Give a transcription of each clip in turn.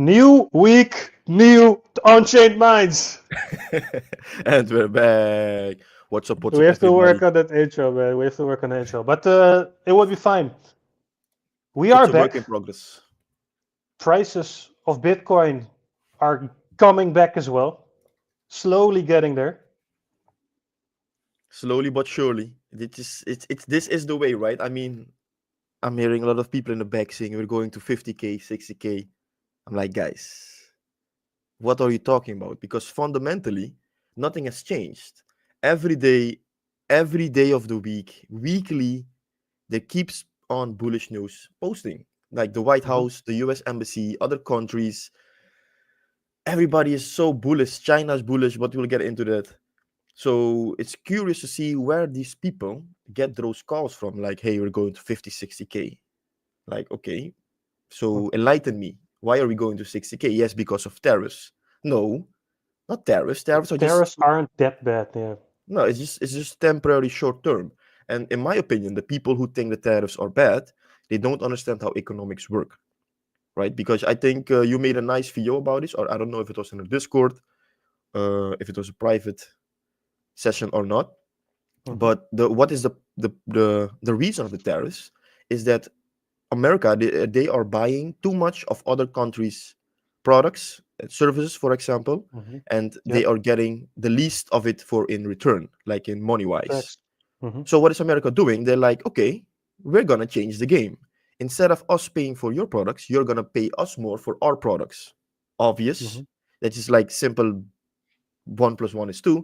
New week, new Unchained Minds. And we're back. What's We up, have to work everybody? on that intro, man. We have to work on the intro. But it will be fine. We are It's a work in back. progress. Prices of Bitcoin are coming back as well. Slowly getting there. Slowly but surely. This is the way, right? I mean, I'm hearing a lot of people in the back saying we're going to 50K, 60K. I'm like, guys, what are you talking about? Because fundamentally, nothing has changed. Every day, every day of the week, weekly, there keeps on bullish news posting. Like the White Mhm. House, the US Embassy, other countries, everybody is so bullish. China's bullish, but we'll get into that. So it's curious to see where these people get those calls from. Like, hey, we're going to 50, 60K. Like, okay, so Mhm. enlighten me. Why are we going to 60K? Yes, because of tariffs. No, not tariffs. Tariffs are just Tariffs aren't that bad. Yeah. no. It's just temporary, short term. And in my opinion, the people who think the tariffs are bad, they don't understand how economics work, right? Because I think you made a nice video about this, or I don't know if it was in a Discord, if it was a private session or not. Mhm. But what is the reason of the tariffs is that America they are buying too much of other countries' products and services, for example, Mhm. and they Yep. are getting the least of it for in return, like in money wise. Facts. Mhm. So what is America doing? They're like, okay, we're gonna change the game. Instead of us paying for your products, you're gonna pay us more for our products. Obvious. Mhm. That is like simple 1 plus 1 is 2.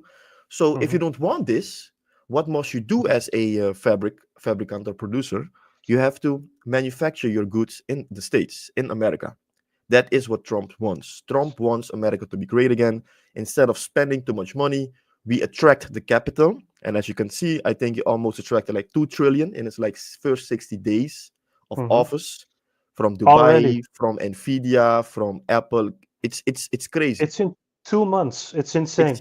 So if you Mhm. don't want this, what must you do Mhm. as a fabricant or producer? You have to manufacture your goods in the States, in America. That is what Trump wants. Trump wants America to be great again. Instead of spending too much money, we attract the capital. And as you can see, I think he almost attracted like 2 trillion in his like first 60 days of Mhm. office from Already. Dubai, from Nvidia, from Apple. It's crazy. It's in 2 months. It's It's insane.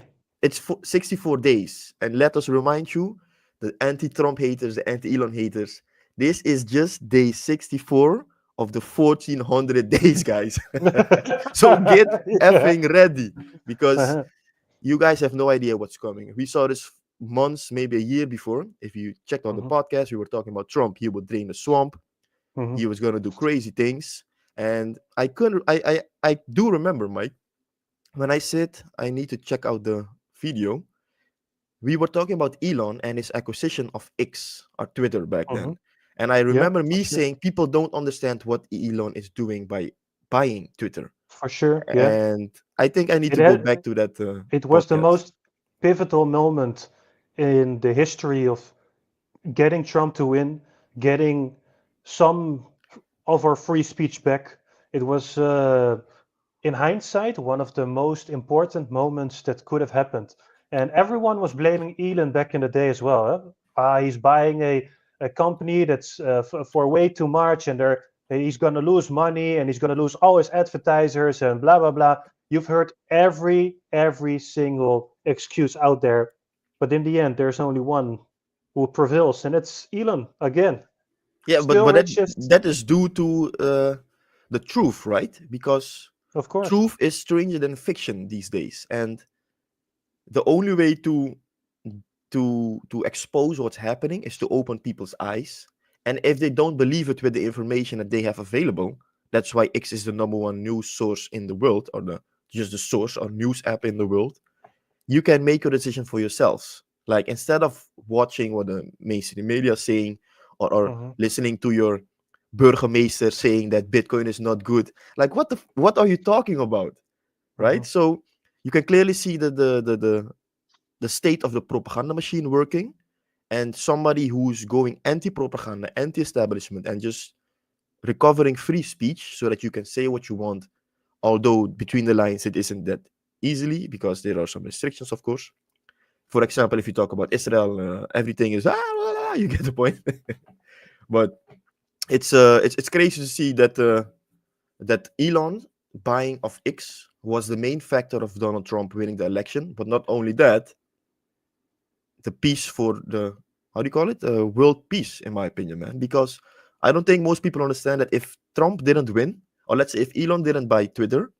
64 days. And let us remind you, the anti-Trump haters, the anti-Elon haters, this is just day 64 of the 1400 days, guys. So get Yeah. effing ready because Uh-huh. you guys have no idea what's coming. We saw this months, maybe a year before. If you checked out the Mhm. podcast, we were talking about Trump. He would drain the swamp. Mhm. He was gonna do crazy things. And I couldn't I do remember, Mike, when I said I need to check out the video, we were talking about Elon and his acquisition of X, or Twitter back then. Mhm. And I Yeah, remember for me sure. saying people don't understand what Elon is doing by buying Twitter. For sure. Yeah. And I think I need It to go had back to that it was the podcast. most pivotal moment in the history of getting Trump to win, getting some of our free speech back. It was, in hindsight, one of the most important moments that could have happened. And everyone was blaming Elon back in the day as well. Huh? He's buying a company that's for way too much, and he's going to lose money, and he's going to lose all his advertisers, and blah blah blah. You've heard every single excuse out there, but in the end, there's only one who prevails, and it's Elon again. Yeah, but Still but that richest, that is due to the truth, right? Because of course. truth is stranger than fiction these days, and the only way to expose what's happening is to open people's eyes. And if they don't believe it with the information that they have available, that's why X is the number one news source in the world, or the just the source or news app in the world. You can make your decision for yourselves. Like instead of watching what the mainstream media is saying, or Mhm, listening to your burgemeester saying that Bitcoin is not good. Like what are you talking about? Right? mhm. So you can clearly see the state of the propaganda machine working, and somebody who's going anti-propaganda, anti-establishment, and just recovering free speech so that you can say what you want, although between the lines it isn't that easily because there are some restrictions, of course. For example, if you talk about Israel, everything is you get the point. But it's crazy to see that Elon buying of X was the main factor of Donald Trump winning the election. But not only that, the peace for the, how do you call it, world peace, in my opinion, man. Because I don't think most people understand that if Trump didn't win, or let's say if Elon didn't buy Twitter,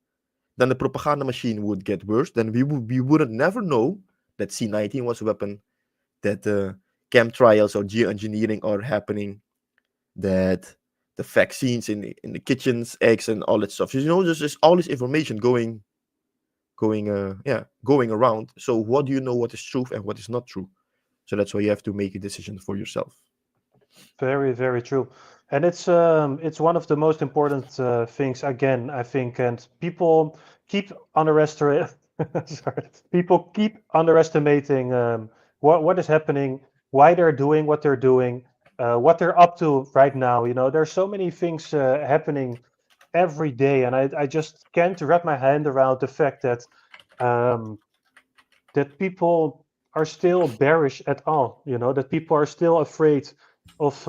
then the propaganda machine would get worse. Then we wouldn't never know that C-19 was a weapon, that chemtrails or geoengineering are happening, that the vaccines in the kitchens, eggs, and all that stuff. There's just all this information going around. So what do you know what is truth and what is not true? So that's why you have to make a decision for yourself. Very, very true. And it's one of the most important things again, I think, and people keep underestimating sorry, people keep underestimating what is happening, why they're doing what they're doing, what they're up to right now. There's so many things happening every day, and I just can't wrap my hand around the fact um, that people are still bearish at all. That people are still afraid of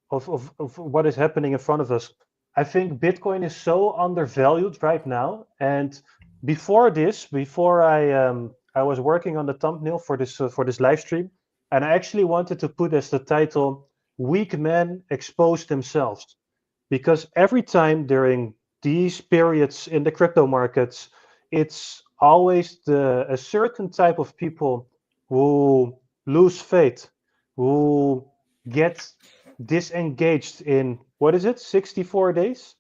of what is happening in front of us. I think Bitcoin is so undervalued right now. And before I was working on the thumbnail for this live stream, and I actually wanted to put as the title "Weak Men Expose Themselves," because every time during these periods in the crypto markets, it's always a certain type of people who lose faith, who get disengaged in what is it, 64 days?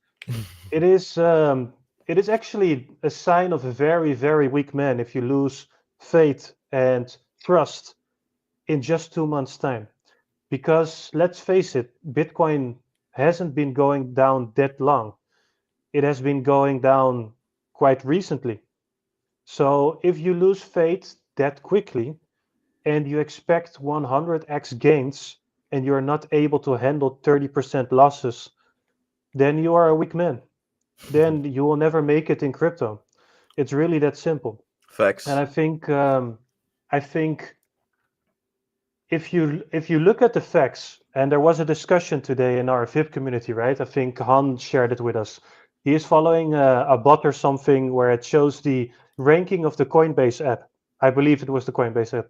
It is it is actually a sign of a very, very weak man if you lose faith and trust in just 2 months' time. Because let's face it, Bitcoin hasn't been going down that long. It has been going down quite recently. So if you lose faith that quickly and you expect 100x gains and you're not able to handle 30% losses, then you are a weak man. Then you will never make it in crypto. It's really that simple. And Facts. I think if you look at the facts, and there was a discussion today in our VIP community, right? I think Han shared it with us. He is following a bot or something where it shows the ranking of the Coinbase app. I believe it was the Coinbase app.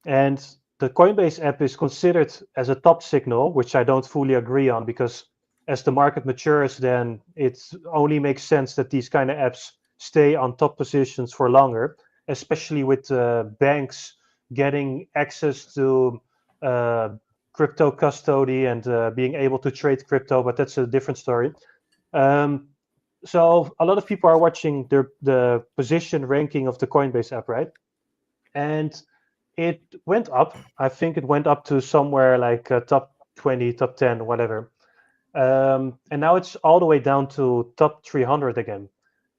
And the Coinbase app is considered as a top signal, which I don't fully agree on because as the market matures, then it only makes sense that these kind of apps stay on top positions for longer, especially with banks getting access to uh, crypto custody and being able to trade crypto, but that's a different story. Um, so a lot of people are watching the position ranking of the Coinbase app, right? And it went up. I think it went up to somewhere like top 20, top 10, whatever. And now it's all the way down to top 300 again.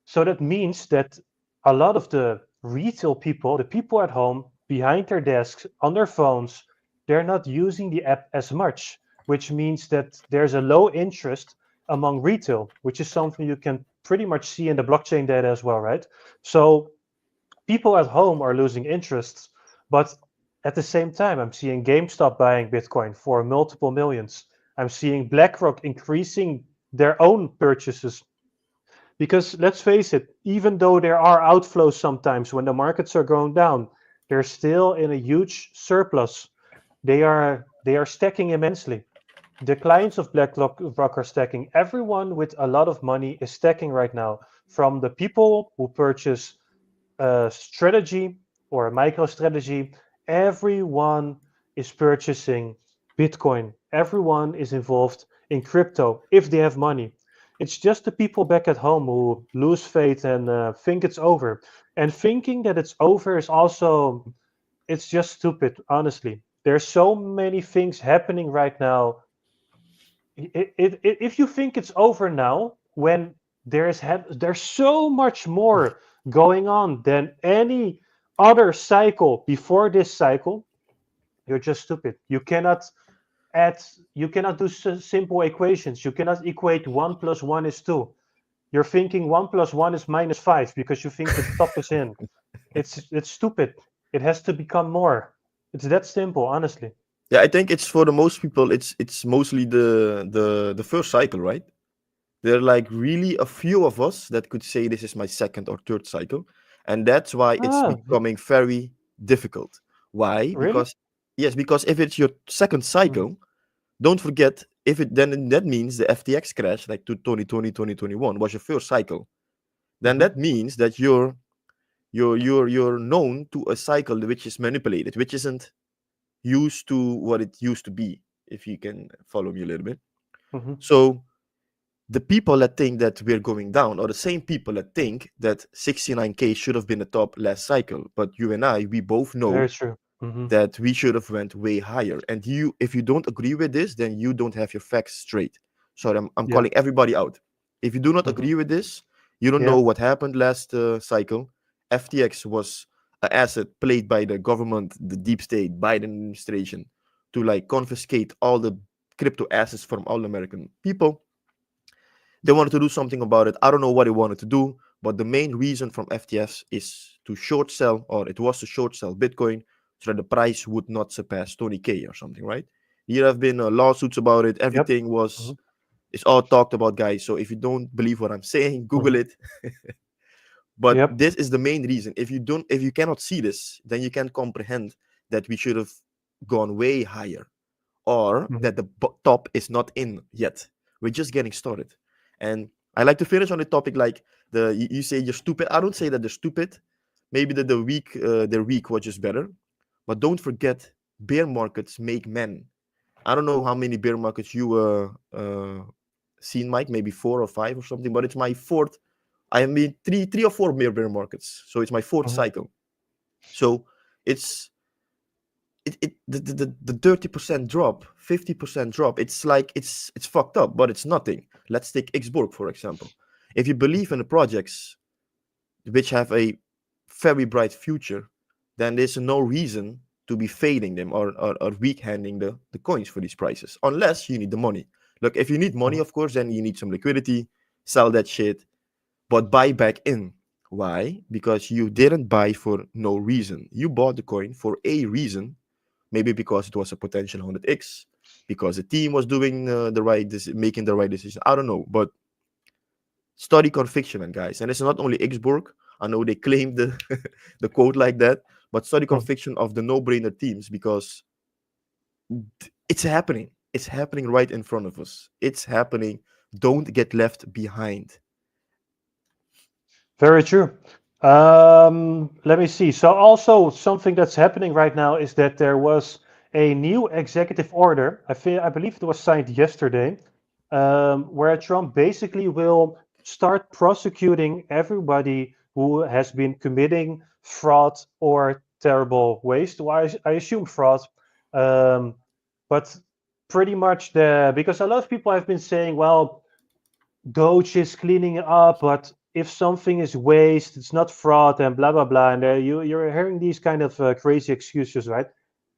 So that means that a lot of the retail people, the people at home, behind their desks, on their phones, they're not using the app as much, which means that there's a low interest among retail, which is something you can pretty much see in the blockchain data as well, right? So people at home are losing interest, but at the same time, I'm seeing GameStop buying Bitcoin for multiple millions. I'm seeing BlackRock increasing their own purchases because let's face it, even though there are outflows sometimes when the markets are going down, they're still in a huge surplus. They are stacking immensely. The clients of BlackRock are stacking. Everyone with a lot of money is stacking right now, from the people who purchase a strategy or a micro strategy. Everyone is purchasing Bitcoin. Everyone is involved in crypto if they have money. It's just the people back at home who lose faith and think it's over. And thinking that it's over is also, it's just stupid, honestly. There's so many things happening right now. If you think it's over now, when there's so much more going on than any other cycle before this cycle, you're just stupid. Add, you cannot do simple equations. You cannot equate 1 + 1 is 2. You're thinking 1 + 1 is -5 because you think the top is in. It's stupid. It has to become more. It's that simple, honestly. Yeah, I think it's for the most people. It's mostly the first cycle, right? There are like really a few of us that could say this is my second or third cycle, and that's why it's Ah, becoming very difficult. Why? really? Because yes, because if it's your second Mhm. cycle, don't forget, if it then that means the FTX crash, like to 2020, 2021, was your first cycle. Then Mhm. that means that you're known to a cycle which is manipulated, which isn't used to what it used to be, if you can follow me a little bit. Mhm. So the people that think that we're going down are the same people that think that 69K should have been the top last cycle. But you and I, we both know Very true. Mhm. that we should have went way higher. And you, if you don't agree with this, then you don't have your facts straight. So I'm Yeah. calling everybody out. If you do not Mhm. agree with this, you don't Yeah. know what happened last cycle. FTX was an asset played by the government, the deep state, Biden administration, to like confiscate all the crypto assets from all American people. They wanted to do something about it. I don't know what they wanted to do, but the main reason from FTS is to short sell, or it was to short sell Bitcoin so that the price would not surpass 20K or something, right? Here have been lawsuits about it. Yep. Everything was, Mhm. it's all talked about, guys. So if you don't believe what I'm saying, Google Mhm. it. But Yep. this is the main reason. If you cannot see this, then you can't comprehend that we should have gone way higher, or Mhm. that the top is not in yet. We're just getting started. And I like to finish on the topic like you say you're stupid. I don't say that they're stupid. Maybe that their week was just better. But don't forget, bear markets make men. I don't know how many bear markets you seen, Mike. Maybe 4 or 5 or something. But it's my fourth. I mean three or four bear markets. So it's my fourth Mhm. cycle. So it's the 30% drop, 50% drop, it's like it's fucked up, but it's nothing. Let's take Xborg, for example. If you believe in the projects which have a very bright future, then there's no reason to be fading them, or weak handing the coins for these prices, unless you need the money. Look, if you need money, Mhm. of course, then you need some liquidity, sell that shit, but buy back in. Why? Because you didn't buy for no reason. You bought the coin for a reason. Maybe because it was a potential 100x, because the team was doing making the right decision. I don't know, but study conviction, and guys, and it's not only Xborg. I know they claim the the quote like that, but study Mhm. conviction of the no-brainer teams, because it's happening. It's happening right in front of us. It's happening. Don't get left behind. Very true. Let me see. So also something that's happening right now is that there was a new executive order. I believe it was signed yesterday, where Trump basically will start prosecuting everybody who has been committing fraud or terrible waste. Well, I assume fraud, um, but pretty much because a lot of people have been saying, well, Doge is cleaning it up, but if something is waste, it's not fraud and blah blah blah. And you're hearing these kind of crazy excuses, right?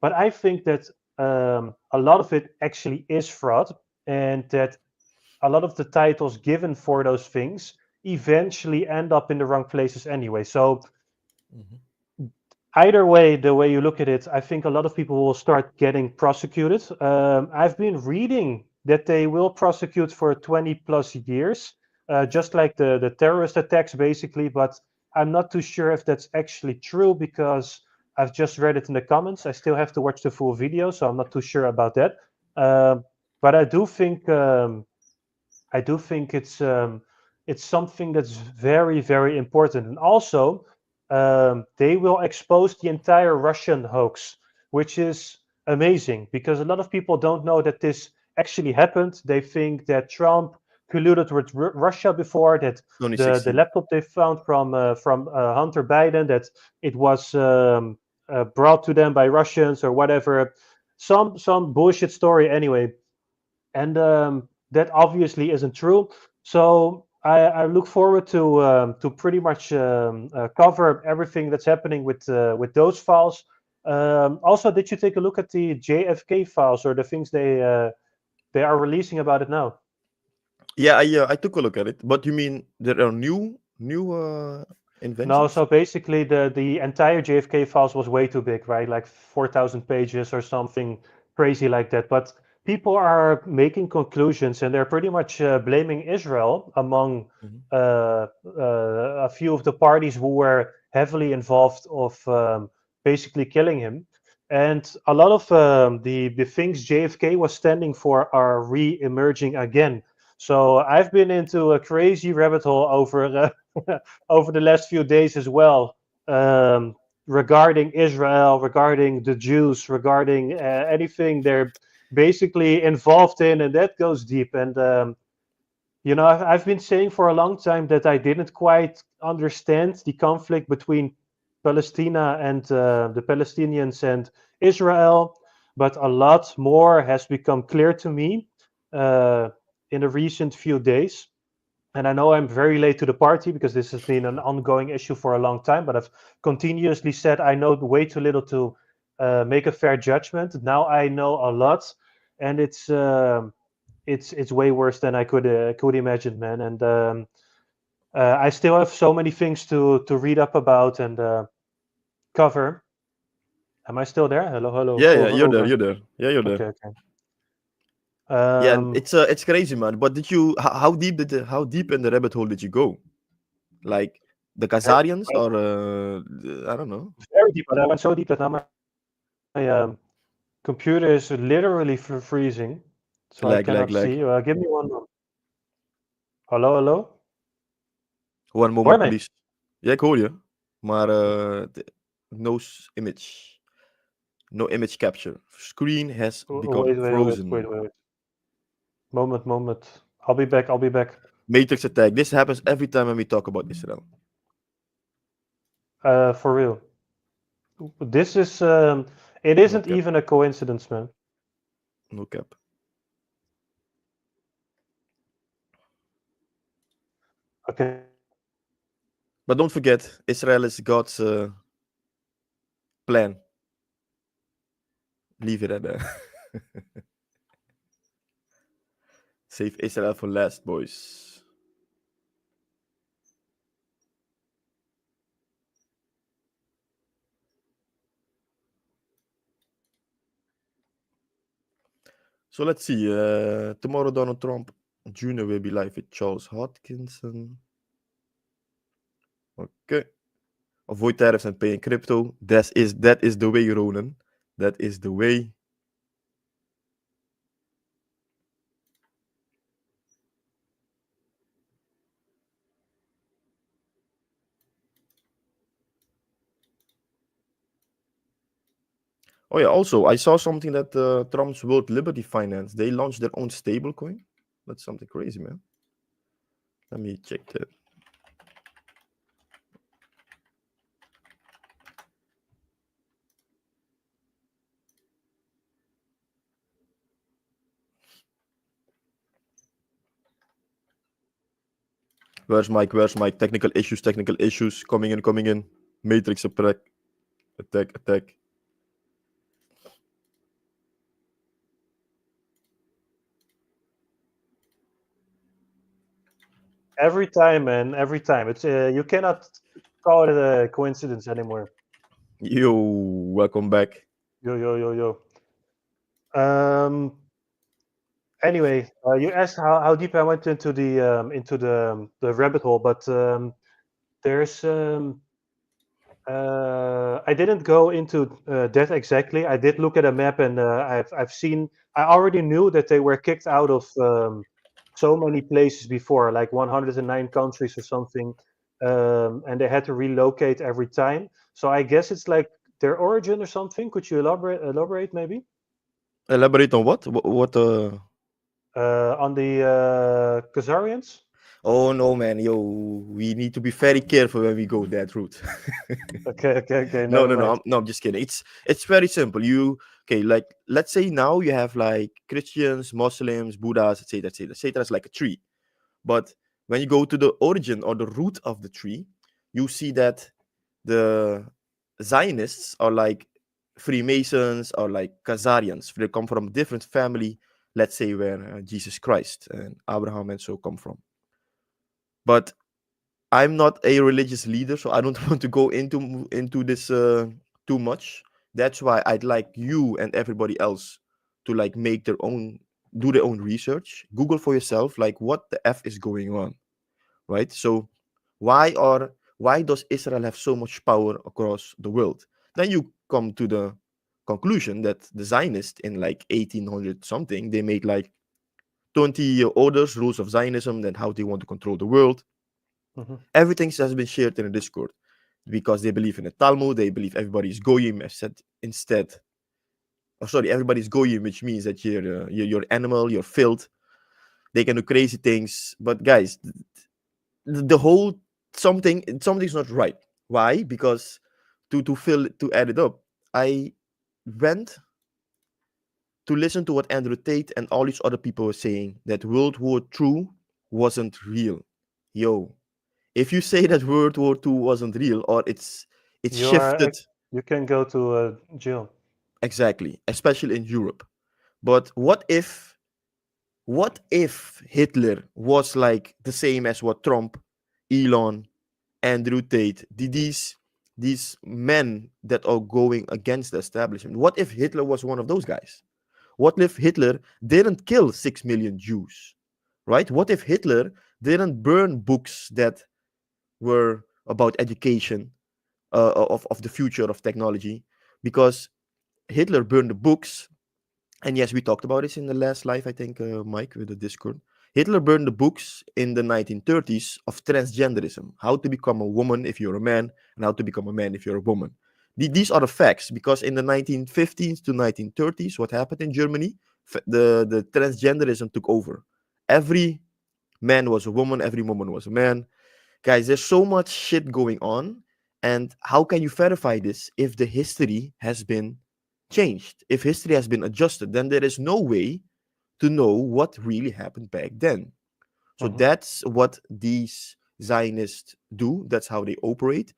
But I think that a lot of it actually is fraud, and that a lot of the titles given for those things eventually end up in the wrong places anyway. So Mhm. either way, the way you look at it, I think a lot of people will start getting prosecuted. I've been reading that they will prosecute for 20 plus years, just like the terrorist attacks, basically. But I'm not too sure if that's actually true because I've just read it in the comments. I still have to watch the full video, so I'm not too sure about that. Um, but I do think it's something that's very, very important. And also, they will expose the entire Russian hoax, which is amazing because a lot of people don't know that this actually happened. They think that Trump colluded with Russia before, that the 2016. laptop they found from Hunter Biden, that it was brought to them by Russians or whatever. Some bullshit story anyway, and that obviously isn't true. So I look forward to pretty much cover everything that's happening with those files. Also, did you take a look at the JFK files or the things they are releasing about it now? Yeah, I took a look at it. But you mean there are new No, inventions? so basically the entire JFK files was way too big, right? Like 4,000 pages or something crazy like that. But people are making conclusions and they're pretty much blaming Israel among Mhm. a few of the parties who were heavily involved of basically killing him. And a lot of the things JFK was standing for are re-emerging again. So I've been into a crazy rabbit hole over over the last few days as well, um, regarding Israel, regarding the Jews, regarding anything they're basically involved in, and that goes deep. And I've been saying for a long time that I didn't quite understand the conflict between Palestine and the Palestinians and Israel, but a lot more has become clear to me uh, in the recent few days. And I know I'm very late to the party because this has been an ongoing issue for a long time, but I've continuously said I know way too little to make a fair judgment. Now I know a lot, and it's way worse than I could imagine, man. And I still have so many things to read up about and cover. Am I still there? Hello, hello, Yeah, yeah, over, you're there, over. you're there. Yeah, you're there. Okay, okay. Yeah, Um, it's crazy, man. But did you how deep in the rabbit hole did you go? Like the very, Khazarians or I don't know. very deep. And I went so deep that now my computer is literally freezing, so I cannot Lag. see. Give me one moment. Hello, hello. One Hoor je moment, mij? please. Ja, ik hoor je. Maar no image. No image capture. Screen has become Wait, wait, wait, wait, frozen. wait, wait. Moment. I'll be back. I'll be back. Matrix attack. This happens every time when we talk about Israel. For real. This is. It No isn't cap. even a coincidence, man. No cap. Okay. But don't forget, Israel is God's plan. Leave it at that. Save Israel for last, boys. So let's see. Tomorrow, Donald Trump Jr. will be live with Charles Hodkinson. Okay. Avoid tariffs and pay in crypto. That is the way, Ronan. That is the way. Oh yeah. Also, I saw something that Trump's World Liberty Finance, they launched their own stablecoin. That's something crazy, man. Let me check that. Where's Mike? Where's Mike? Technical issues. Coming in. Matrix attack. Every time, man. Every time. It's you cannot call it a coincidence anymore. Yo, welcome back. Yo. Anyway, you asked how deep I went into the rabbit hole, but there's I didn't go into that exactly. I did look at a map, and I've seen. I already knew that they were kicked out of so many places before, like 109 countries or something, and they had to relocate every time. So I guess it's like their origin or something. Could you elaborate maybe Elaborate on what? What? on the Khazarians? Oh no, man. Yo, we need to be very careful when we go that route. Okay. No, Never no, no. mind. I'm just kidding. It's very simple. You okay? Like let's say now you have like Christians, Muslims, Buddhas, etc., etc., etc. It's like a tree. But when you go to the origin or the root of the tree, you see that the Zionists are like Freemasons or like Khazarians. They come from a different family. Let's say where Jesus Christ and Abraham and so come from. But I'm not a religious leader, so I don't want to go into this too much. That's why I'd like you and everybody else to like make their own, do their own research. Google for yourself, like what the f is going on, right? So why does Israel have so much power across the world? Then you come to the conclusion that the Zionists in like 1800 something, they made like 20 orders, rules of Zionism, and how they want to control the world. Mm-hmm. Everything has been shared in a Discord because they believe in the Talmud. They believe everybody is goyim instead. Oh, sorry, everybody's goyim, which means that you're animal, you're filth. They can do crazy things. But guys, the whole something's not right. Why? Because to add it up, I went to listen to what Andrew Tate and all these other people were saying that World War II wasn't real. Yo, if you say that World War II wasn't real or it's You are shifted you can go to jail. exactly, especially in Europe. But what if Hitler was like the same as what Trump, Elon, Andrew Tate, these men that are going against the establishment? What if Hitler was one of those guys? What if Hitler didn't kill 6 million Jews? Right? What if Hitler didn't burn books that were about education of the future of technology? Because Hitler burned the books, and yes, we talked about this in the last live, I think, Mike, with the Discord. Hitler burned the books in the 1930s of transgenderism, how to become a woman if you're a man, and how to become a man if you're a woman. These are the facts, because in the 1950s to 1930s, what happened in Germany, the transgenderism took over. Every man was a woman, every woman was a man. Guys, there's so much shit going on, and how can you verify this if the history has been changed? If history has been adjusted, then there is no way to know what really happened back then. So Mm-hmm. that's what these Zionists do. That's how they operate.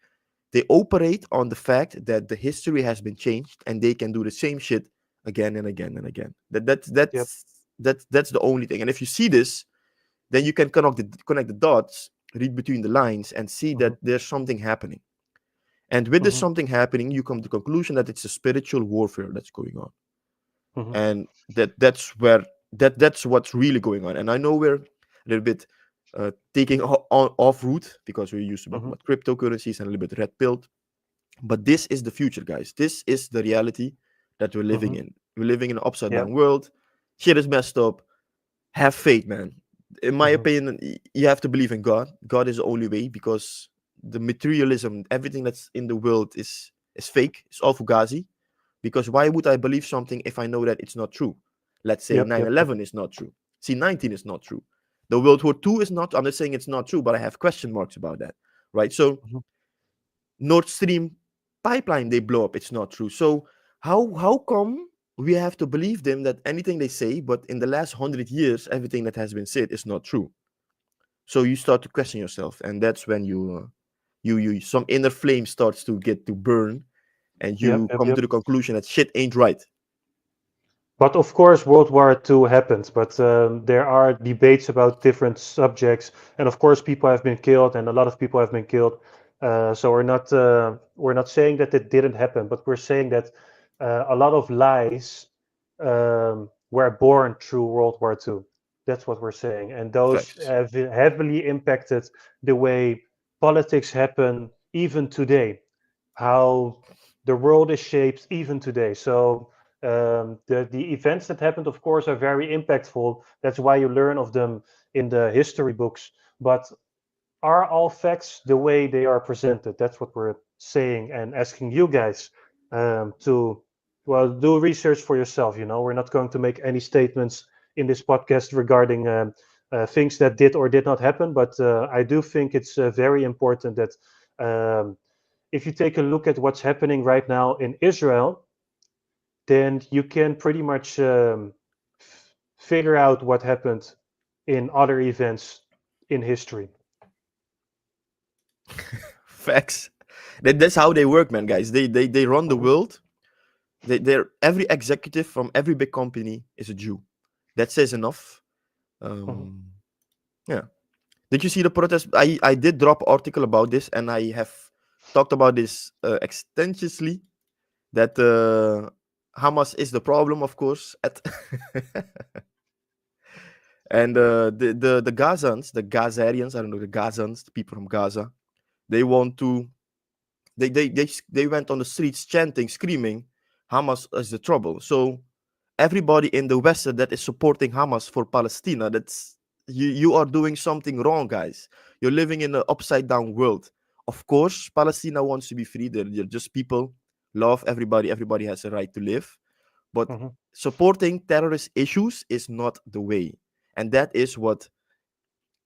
They operate on the fact that the history has been changed and they can do the same shit again and again and again. Yep. That's the only thing. And if you see this, then you can connect the dots, read between the lines, and see Mm-hmm. that there's something happening. And with this Mm-hmm. something happening, you come to the conclusion that it's a spiritual warfare that's going on. Mm-hmm. And that's what's really going on. And I know we're a little bit taking off route because we used to talk Mm-hmm. about cryptocurrencies and a little bit red pilled. But this is the future, guys. This is the reality that we're Mm-hmm. living in. We're living in an upside Yep. down world. Shit is messed up. Have faith, man. In my Mm-hmm. opinion, you have to believe in God. God is the only way, because the materialism, everything that's in the world is fake. It's all fugazi. Because why would I believe something if I know that it's not true? Let's say Yep. Yep. Yep. 9/11 is not true. C-19 is not true. The World War II is not. I'm not saying it's not true, but I have question marks about that, right? So Mm-hmm. Nord Stream pipeline, they blow up. It's not true. So how come we have to believe them that anything they say, but in the last 100 years, everything that has been said is not true? So you start to question yourself, and that's when you some inner flame starts to get to burn, and Yep. you Yep. come Yep. to the conclusion that shit ain't right. But of course, World War II happened, but there are debates about different subjects, and of course, people have been killed, and a lot of people have been killed. So we're not saying that it didn't happen, but we're saying that a lot of lies were born through World War II. That's what we're saying, and those Facts. have heavily impacted the way politics happen even today, how the world is shaped even today. So the events that happened, of course, are very impactful. That's why you learn of them in the history books. But are all facts the way they are presented? That's what we're saying and asking you guys to well do research for yourself. You know, we're not going to make any statements in this podcast regarding things that did or did not happen. But I do think it's very important that um, if you take a look at what's happening right now in Israel, then you can pretty much figure out what happened in other events in history. Facts. That's how they work, man, guys. They run the Hmm. world. They're every executive from every big company is a Jew. That says enough. Hmm. Um, yeah. Did you see the protest? I did drop an article about this, and I have talked about this extensively. That Hamas is the problem, of course. And the Gazans, the Gazarians, I don't know, the Gazans, the people from Gaza, they want to they went on the streets chanting, screaming Hamas is the trouble. So everybody in the West that is supporting Hamas for Palestine, that's you are doing something wrong, guys. You're living in an upside down world. Of course, Palestine wants to be free. They're just people, love everybody. Everybody has a right to live. But Hmm. supporting terrorist issues is not the way. And that is what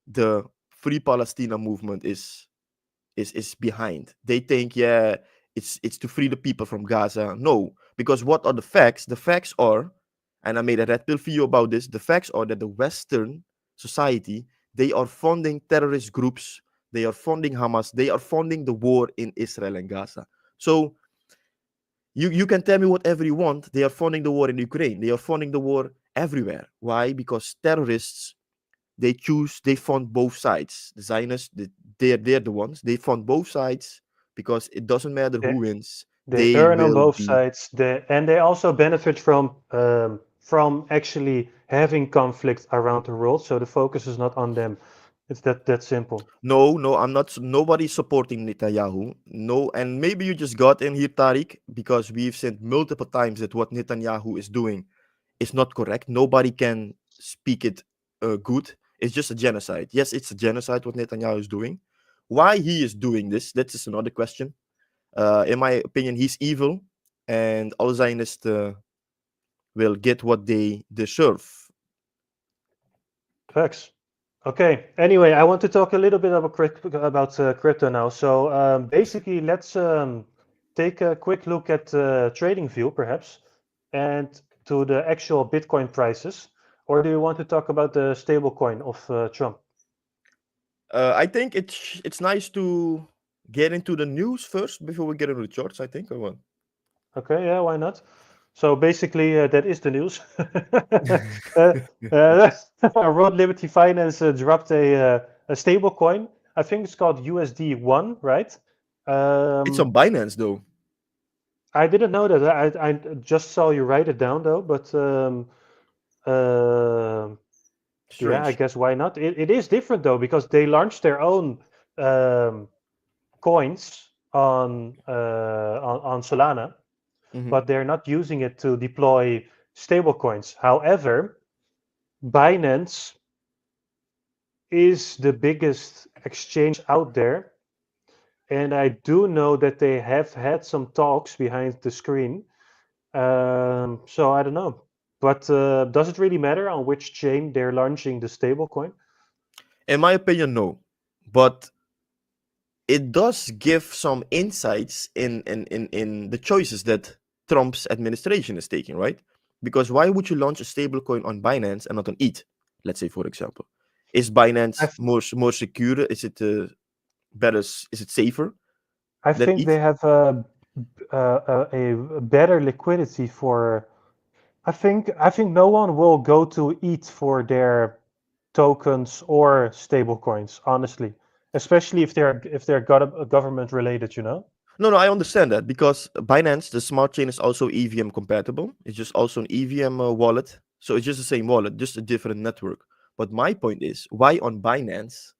the Free Palestina movement is behind. They think, yeah, it's to free the people from Gaza. No, because what are the facts? The facts are, and I made a red pill video about this. The facts are that the Western society, they are funding terrorist groups. They are funding Hamas. They are funding the war in Israel and Gaza. So you can tell me whatever you want. They are funding the war in Ukraine. They are funding the war everywhere. Why? Because terrorists, they fund both sides. The Zionists, they're the ones. They fund both sides because it doesn't matter They, who wins. they They earn on will both be. sides. And they also benefit from actually having conflict around the world. So the focus is not on them. It's that simple. No, no, I'm not. Nobody's supporting Netanyahu. No, and maybe you just got in here, Tariq, because we've said multiple times that what Netanyahu is doing is not correct. Nobody can speak it good. It's just a genocide. Yes, it's a genocide what Netanyahu is doing. Why he is doing this? That is another question. In my opinion, he's evil, and all Zionists will get what they deserve. Facts. Okay. Anyway, I want to talk a little bit about crypto now. So basically, let's take a quick look at trading view, perhaps, and to the actual Bitcoin prices. Or do you want to talk about the stablecoin of Trump? I think it's nice to get into the news first before we get into the charts. I think, or what? Okay, yeah, why not? So basically, that is the news. uh, uh, World Liberty Finance dropped a stable coin. I think it's called USD1, right? It's Um, on Binance though. I didn't know that. I just saw you write it down though, but uh, yeah, I Strange. guess why not? It is different though because they launched their own um, coins on Solana, Hmm. but they're not using it to deploy stablecoins. However, Binance is the biggest exchange out there, and I do know that they have had some talks behind the screen. So I don't know, but does it really matter on which chain they're launching the stablecoin? In my opinion, no. But it does give some insights in the choices that Trump's administration is taking, right? Because why would you launch a stablecoin on Binance and not on ETH? Let's say, for example, is I Binance th- more secure? Is it better? Is it safer I than think ETH? they have a better liquidity for. I think no one will go to eat for their tokens or stablecoins, honestly, especially if they're government related, you know. No, no, I understand that because Binance, the smart chain, is also EVM compatible. It's just also an EVM wallet, so it's just the same wallet, just a different network. But my point is, why on Binance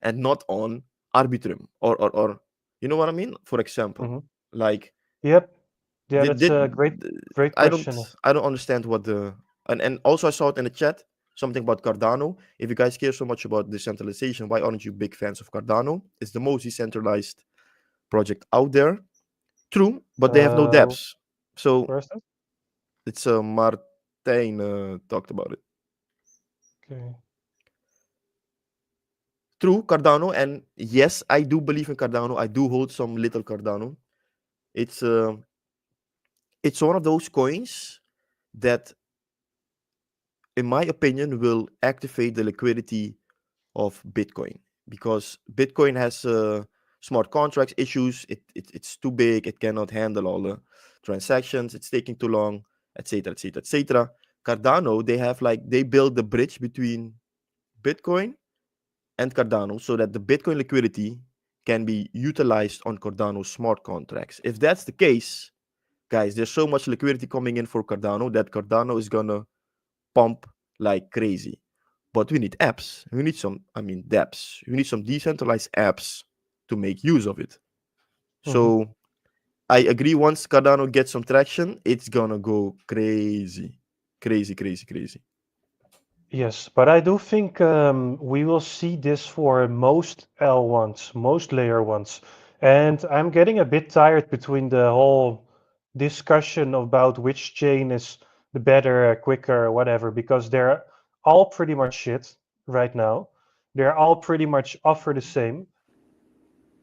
and not on Arbitrum or you know what I mean? For example, Hmm. like Yep. Yeah, did, that's did a great I don't question. I don't understand what the and also I saw it in the chat something about Cardano. If you guys care so much about decentralization, why aren't you big fans of Cardano? It's the most decentralized project out there. True, but they have no Uh, depths. So where's that? it's Martijn talked about it. Okay. True, Cardano, and yes, I do believe in Cardano. I do hold some little Cardano. It's uh, it's one of those coins that, in my opinion, will activate the liquidity of Bitcoin because Bitcoin has smart contracts issues. It's too big. It cannot handle all the transactions. It's taking too long, etc., etc., etc. Cardano, they build the bridge between Bitcoin and Cardano so that the Bitcoin liquidity can be utilized on Cardano smart contracts. If that's the case, guys, there's so much liquidity coming in for Cardano that Cardano is gonna pump like crazy. But we need apps. We need dApps. We need some decentralized apps to make use of it. Hmm. So I agree. Once Cardano gets some traction, it's gonna go crazy, crazy, crazy, crazy. Yes, but I do think we will see this for most L1s, most layer ones. And I'm getting a bit tired between the whole discussion about which chain is the better, quicker, whatever, because they're all pretty much shit right now. They're all pretty much offer the same.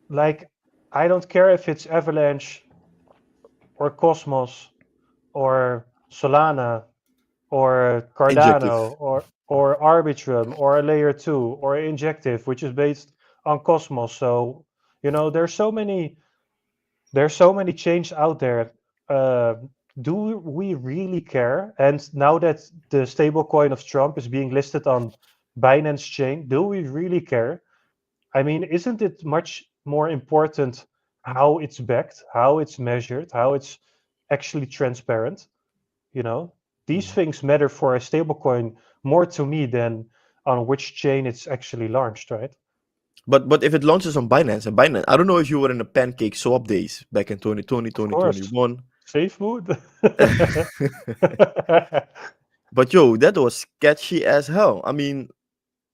Like, I don't care if it's Avalanche or Cosmos or Solana or Injective. Cardano or Arbitrum or a layer 2 or Injective, which is based on Cosmos. So, there's so many chains out there. Uh, do we really care? And now that the stablecoin of Trump is being listed on Binance chain, do we really care? I mean, isn't it much more important how it's backed, how it's measured, how it's actually transparent? You know, these Mhm. things matter for a stablecoin more to me than on which chain it's actually launched, right? But if it launches on Binance, and Binance, I don't know if you were in the pancake swap days back in 2020, Of course, 2021. safe mood. But yo, that was sketchy as hell. I mean,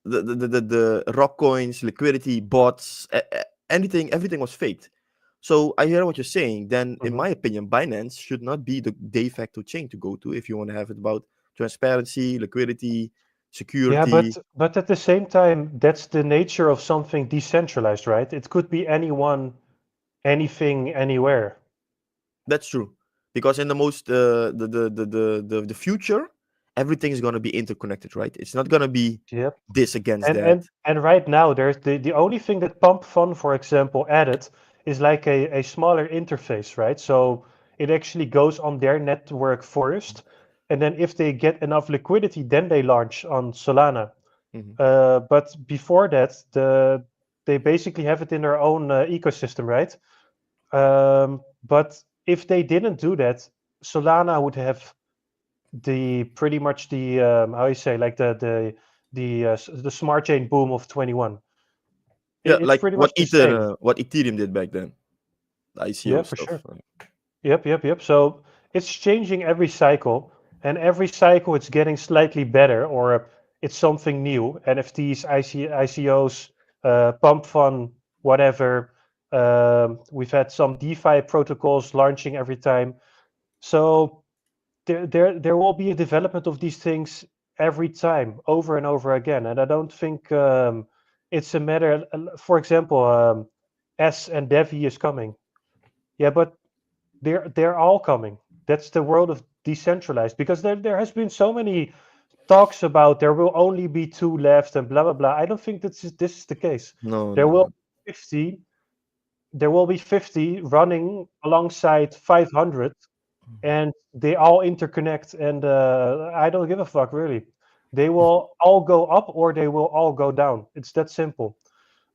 the rock coins, liquidity, bots, anything, everything was faked. So I hear what you're saying. Then, in Mhm. my opinion, Binance should not be the de facto chain to go to if you want to have it about transparency, liquidity, Yeah, security. but at the same time, that's the nature of something decentralized, right? It could be anyone, anything, anywhere. That's true. Because in the most the future, everything is gonna be interconnected, right? It's not gonna be Yep. this against And that. and and right now, there's the only thing that Pump Fun, for example, added is like a smaller interface, right? So it actually goes on their network first, and then if they get enough liquidity, then they launch on Solana. Mhm. But before that, they basically have it in their own ecosystem, right? But if they didn't do that, Solana would have the pretty much the how you say like the smart chain boom of 21. Yeah, It's like pretty much the same. What Ethereum did back then, the Yeah, ICO for stuff. sure. Yep. So it's changing every cycle, and every cycle it's getting slightly better, or it's something new. NFTs, ICOs, pump fun, whatever. We've had some DeFi protocols launching every time. So there will be a development of these things every time, over and over again. And I don't think it's a matter. For example, S and Devi is coming. Yeah, but they're all coming. That's the world of decentralized because there has been so many talks about there will only be two left and blah blah blah. I don't think this is the case. No, There no, will no. be 50. There will be 50 running alongside 500, and they all interconnect. And I don't give a fuck really. They will all go up or they will all go down. It's that simple.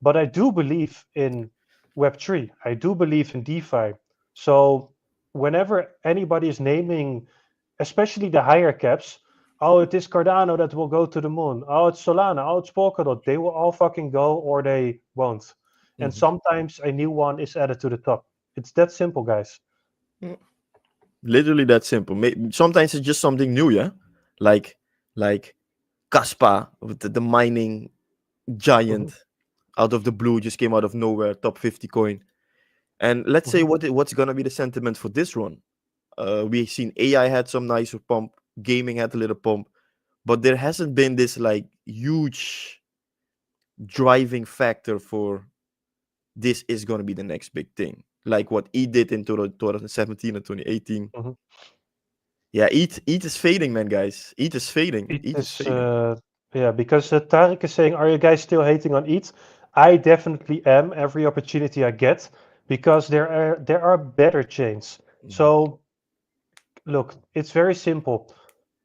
But I do believe in Web3. I do believe in DeFi. So whenever anybody is naming, especially the higher caps, oh, it is Cardano that will go to the moon. Oh, it's Solana. Oh, it's Polkadot. They will all fucking go or they won't. And Mhm. sometimes a new one is added to the top. It's that simple, guys. Mm. Literally that simple. Sometimes it's just something new, yeah. Like like Kaspa, with the mining Hmm. giant out of the blue, just came out of nowhere, top 50 coin. And let's say Hmm. what's gonna be the sentiment for this run. We seen AI had some nicer pump, gaming had a little pump, but there hasn't been this like huge driving factor for this is gonna be the next big thing. Like what E did in 2017 and 2018. Hmm. Yeah, ETH is fading, man, guys. ETH is fading. It ETH is is, fading. yeah, because Tarek is saying, are you guys still hating on ETH? I definitely am every opportunity I get because there are better chains. Mhm. So look, it's very simple.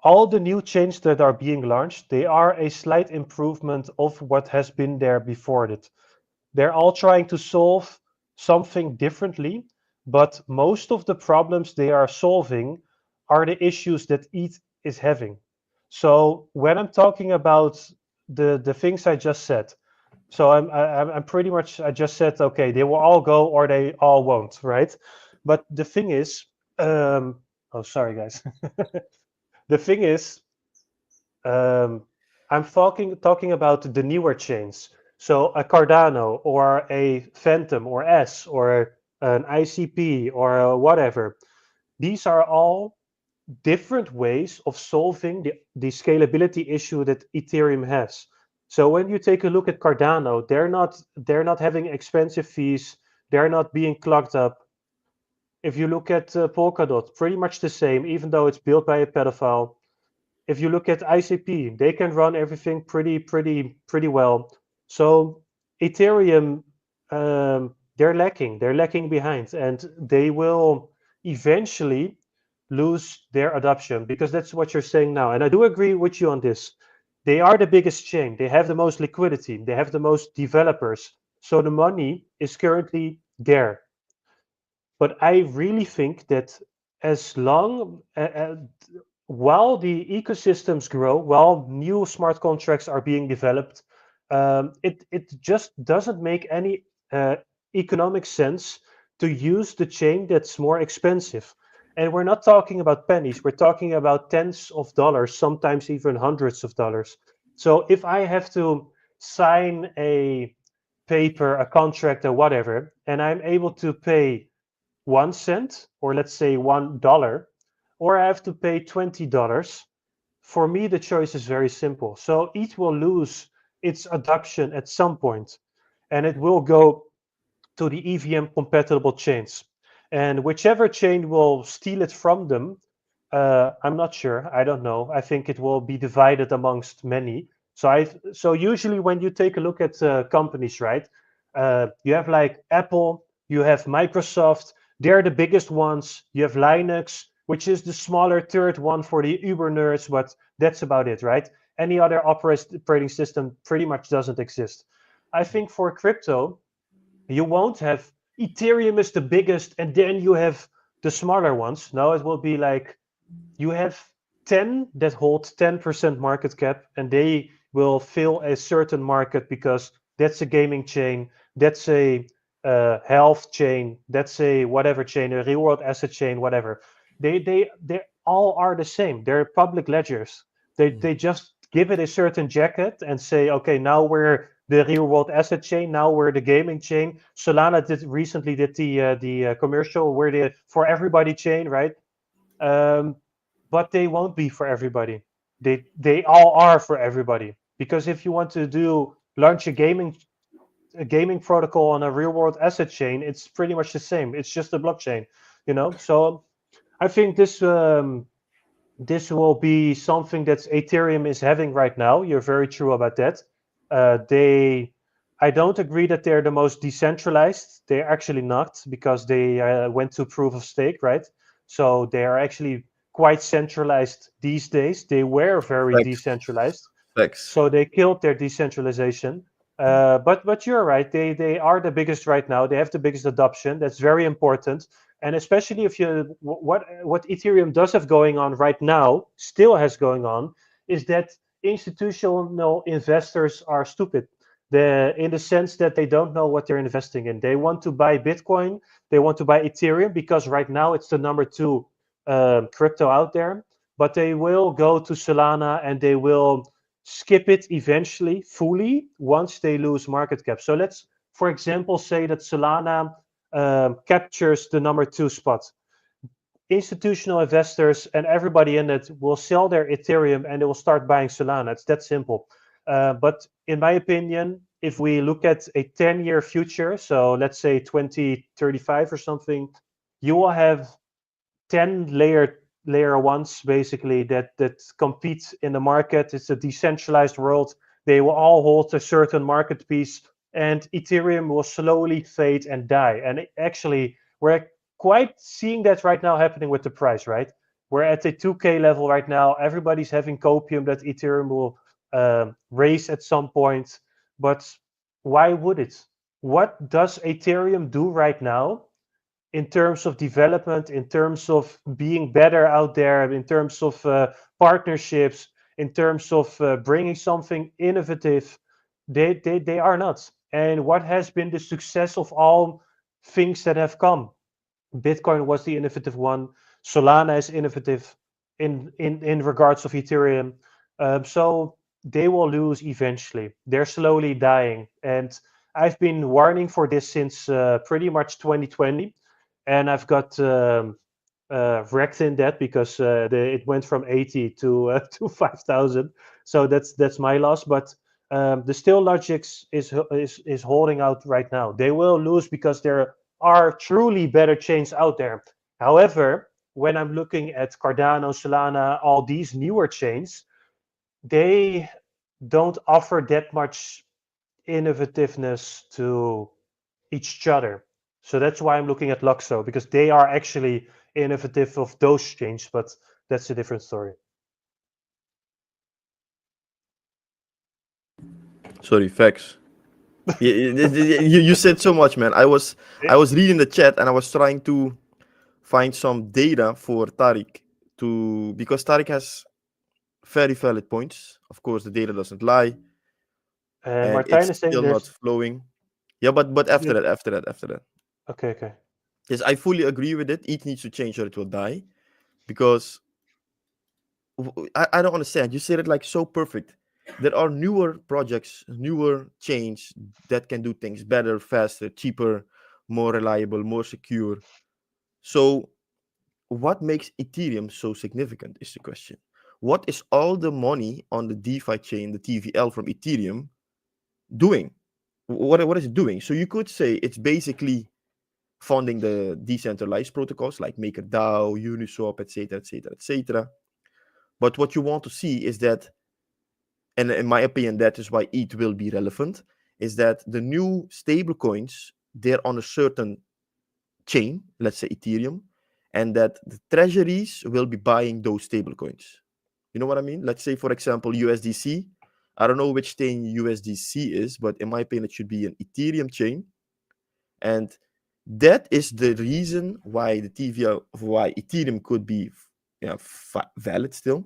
All the new chains that are being launched, they are a slight improvement of what has been there before it. They're all trying to solve something differently, but most of the problems they are solving are the issues that ETH is having. So when I'm talking about the things I just said, so I'm pretty much I just said okay, they will all go or they all won't, right? But the thing is, oh, sorry, guys. The thing is, um, I'm talking about the newer chains. So a Cardano or a Phantom or S or an ICP or whatever. These are all different ways of solving the scalability issue that Ethereum has. So when you take a look at Cardano, they're not having expensive fees. They're not being clogged up. If you look at Polkadot, pretty much the same, even though it's built by a pedophile. If you look at ICP, they can run everything pretty well. So Ethereum, they're lacking behind, and they will eventually lose their adoption, because that's what you're saying now. And I do agree with you on this. They are the biggest chain. They have the most liquidity. They have the most developers. So the money is currently there. But I really think that as long while the ecosystems grow, while new smart contracts are being developed, it just doesn't make any economic sense to use the chain that's more expensive. And we're not talking about pennies, we're talking about tens of dollars, sometimes even hundreds of dollars. So if I have to sign a paper, a contract, or whatever, and I'm able to pay 1 cent, or let's say $1, or I have to pay $20. For me, the choice is very simple. So each will lose its adoption at some point, and it will go to the EVM compatible chains. And whichever chain will steal it from them, I'm not sure. I don't know. I think it will be divided amongst many. So usually when you take a look at companies, right? You have like Apple, you have Microsoft. They're the biggest ones. You have Linux, which is the smaller third one for the Uber nerds, but that's about it, right? Any other operating system pretty much doesn't exist. I think for crypto, you won't have Ethereum is the biggest, and then you have the smaller ones. No, it will be like you have 10 that hold 10% market cap, and they will fill a certain market because that's a gaming chain, that's a health chain, that's a whatever chain, a real world asset chain, whatever. They all are the same. They're public ledgers. They just give it a certain jacket and say, okay, now we're the real world asset chain. Now we're the gaming chain. Solana recently did the commercial where the for everybody chain, right? Um, but they won't be for everybody. They all are for everybody, because if you want to do launch a gaming protocol on a real world asset chain, it's pretty much the same. It's just a blockchain. So I think this will be something that Ethereum is having right now. You're very true about that. I don't agree that they're the most decentralized. They're actually not, because they went to proof of stake, right? So they are actually quite centralized these days. They were very Facts. decentralized, Facts. so they killed their decentralization. But you're right. They are the biggest right now. They have the biggest adoption. That's very important. And especially if you what Ethereum does have going on right now, still has going on, is that institutional investors are stupid. In the sense that they don't know what they're investing in. They want to buy Bitcoin, they want to buy Ethereum because right now it's the number two crypto out there. But they will go to Solana and they will skip it eventually fully once they lose market cap. So let's, for example, say that Solana captures the number two spot. Institutional investors and everybody in it will sell their Ethereum and they will start buying Solana. It's that simple. But in my opinion, if we look at a 10-year future, so let's say 2035 or something, you will have 10 layer ones basically that compete in the market. It's a decentralized world. They will all hold a certain market piece, and Ethereum will slowly fade and die. And actually, we're quite seeing that right now happening with the price, right? We're at a 2K level right now. Everybody's having copium that Ethereum will raise at some point. But why would it? What does Ethereum do right now in terms of development, in terms of being better out there, in terms of partnerships, in terms of bringing something innovative? They are not. And what has been the success of all things that have come? Bitcoin was the innovative one. Solana is innovative in regards of Ethereum. So they will lose eventually. They're slowly dying, and I've been warning for this since pretty much 2020, and I've got wrecked in that because it went from 80 to 5,000. So that's my loss. But the still logics is holding out right now. They will lose because there are truly better chains out there. However, when I'm looking at Cardano, Solana, all these newer chains, they don't offer that much innovativeness to each other. So that's why I'm looking at Luxo, because they are actually innovative of those chains, but that's a different story. Sorry, facts. You said so much, man. I was reading the chat and I was trying to find some data for Tariq because Tariq has very valid points. Of course, the data doesn't lie, and Martijn it's is saying still not there's flowing. Yeah, but after that. okay. Yes, I fully agree with it. It needs to change or it will die. Because I don't understand. You said it like so perfect. There are newer projects, newer chains that can do things better, faster, cheaper, more reliable, more secure. So, what makes Ethereum so significant is the question. What is all the money on the DeFi chain, the TVL from Ethereum, doing? What is it doing? So, you could say it's basically funding the decentralized protocols like MakerDAO, Uniswap, etc., etc., etc. But what you want to see is that, and in my opinion, that is why ETH will be relevant, is that the new stable coins, they're on a certain chain, let's say Ethereum, and that the treasuries will be buying those stable coins. You know what I mean? Let's say, for example, USDC. I don't know which chain USDC is, but in my opinion, it should be an Ethereum chain. And that is the reason why the TVL, why Ethereum could be valid still,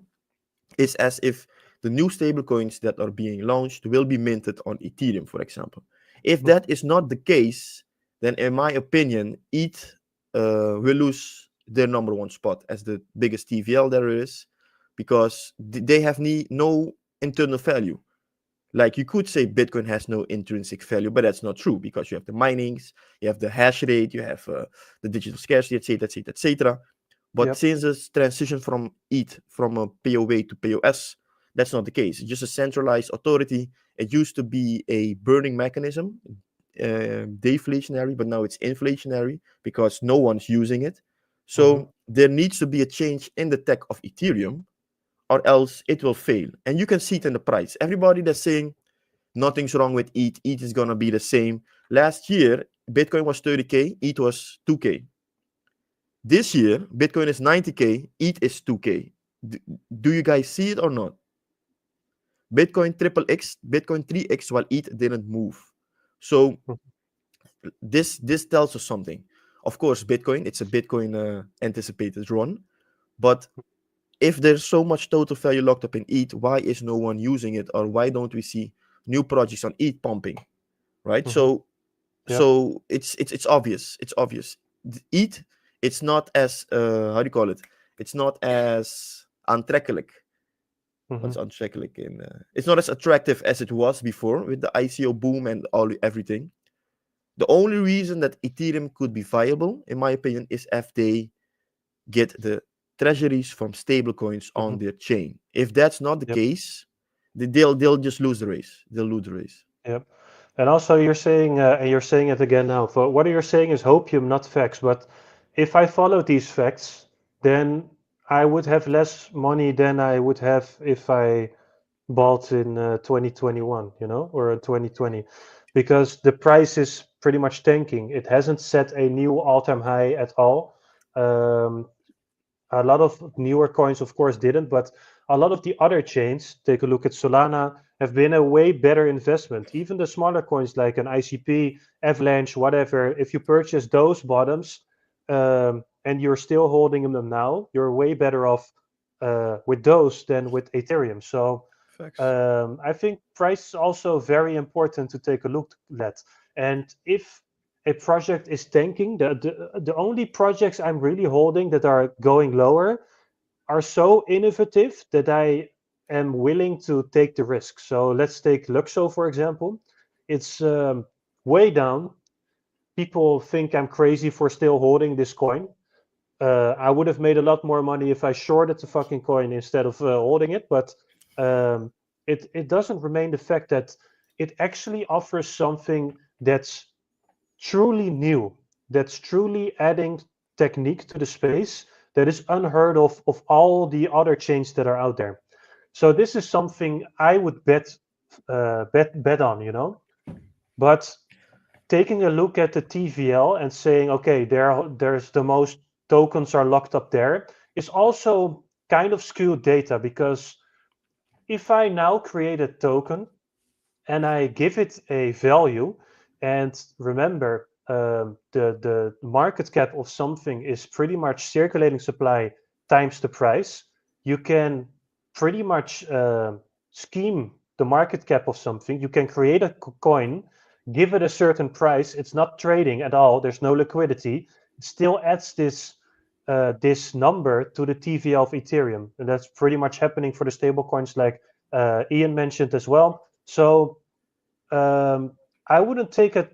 is as if the new stablecoins that are being launched will be minted on Ethereum, for example. If that is not the case, then in my opinion, ETH will lose their number one spot as the biggest TVL there is, because they have no internal value. Like, you could say Bitcoin has no intrinsic value, but that's not true, because you have the minings, you have the hash rate, you have the digital scarcity, etc., etc., etc. But Yep. since this transition from ETH, from a POA to POS, that's not the case. It's just a centralized authority. It used to be a burning mechanism, deflationary, but now it's inflationary because no one's using it. So there needs to be a change in the tech of Ethereum, or else it will fail. And you can see it in the price. Everybody that's saying nothing's wrong with ETH, ETH is going to be the same. Last year, Bitcoin was 30K, ETH was 2K. This year, Bitcoin is 90K, ETH is 2K. Do you guys see it or not? Bitcoin triple X, Bitcoin 3X, while ETH didn't move. So this tells us something. Of course, Bitcoin, it's a Bitcoin anticipated run. But if there's so much total value locked up in ETH, why is no one using it? Or why don't we see new projects on ETH pumping? Right? So it's obvious. It's obvious. ETH, it's not as how do you call it? It's not as aantrekkelijk. What's aantrekkelijk in? It's not as attractive as it was before with the ICO boom and everything. The only reason that Ethereum could be viable, in my opinion, is if they get the treasuries from stablecoins on their chain. If that's not the case, they'll just lose the race. They'll lose the race. Yep. And also you're saying, and you're saying it again now, for what you're saying is hopium, not facts. But if I follow these facts, then I would have less money than I would have if I bought in 2021, or in 2020, because the price is pretty much tanking. It hasn't set a new all-time high at all. A lot of newer coins, of course, didn't, but a lot of the other chains, take a look at Solana, have been a way better investment. Even the smaller coins like an ICP, Avalanche, whatever, if you purchase those bottoms and you're still holding them now, you're way better off with those than with Ethereum. So I think price is also very important to take a look at. And if a project is tanking, the only projects I'm really holding that are going lower are so innovative that I am willing to take the risk. So let's take Luxo, for example. It's way down. People think I'm crazy for still holding this coin. I would have made a lot more money if I shorted the fucking coin instead of holding it. But it doesn't remain the fact that it actually offers something that's truly new, that's truly adding technique to the space that is unheard of all the other chains that are out there. So this is something I would bet on, you know. But taking a look at the TVL and saying, okay, there's the most tokens are locked up there, is also kind of skewed data, because if I now create a token and I give it a value, and remember, the market cap of something is pretty much circulating supply times the price. You can pretty much scheme the market cap of something. You can create a coin, give it a certain price. It's not trading at all. There's no liquidity. It still adds this number to the TVL of Ethereum, and that's pretty much happening for the stable coins, like Ian mentioned as well. So I wouldn't take a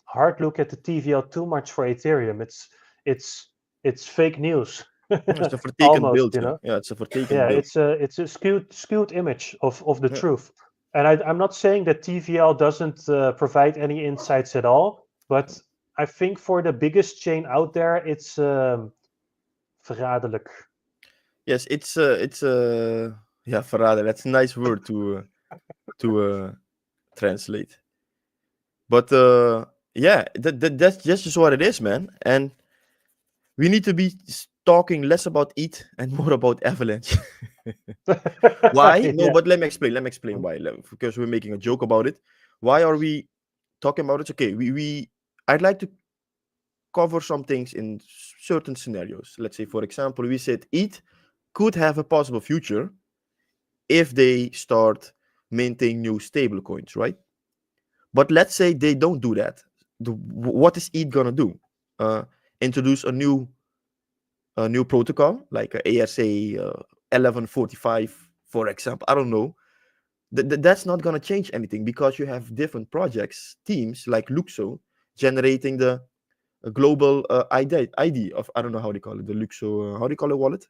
hard look at the TVL too much for Ethereum. It's fake news, It's a fortaken almost, build. you Yeah, know. yeah, it's a fortaken Yeah, build. it's a skewed image of the Yeah. truth. And I'm not saying that TVL doesn't provide any insights at all, but I think for the biggest chain out there, it's verraderlijk. Yes, it's yeah, verrader. That's a nice word to translate. But yeah, that's just what it is, man. And we need to be talking less about ETH and more about Avalanche. Why? No, Yeah. but let me explain. Let me explain why. Because we're making a joke about it. Why are we talking about it? Okay, I'd like to cover some things in certain scenarios. Let's say, for example, we said ETH could have a possible future if they start minting new stable coins, right? But let's say they don't do that. What is ETH gonna do? Introduce a new protocol like ASA 1145, for example. I don't know. That's not gonna change anything because you have different projects, teams like Luxo generating the global ID of, I don't know how they call it, the Luxo. How do you call it, wallet?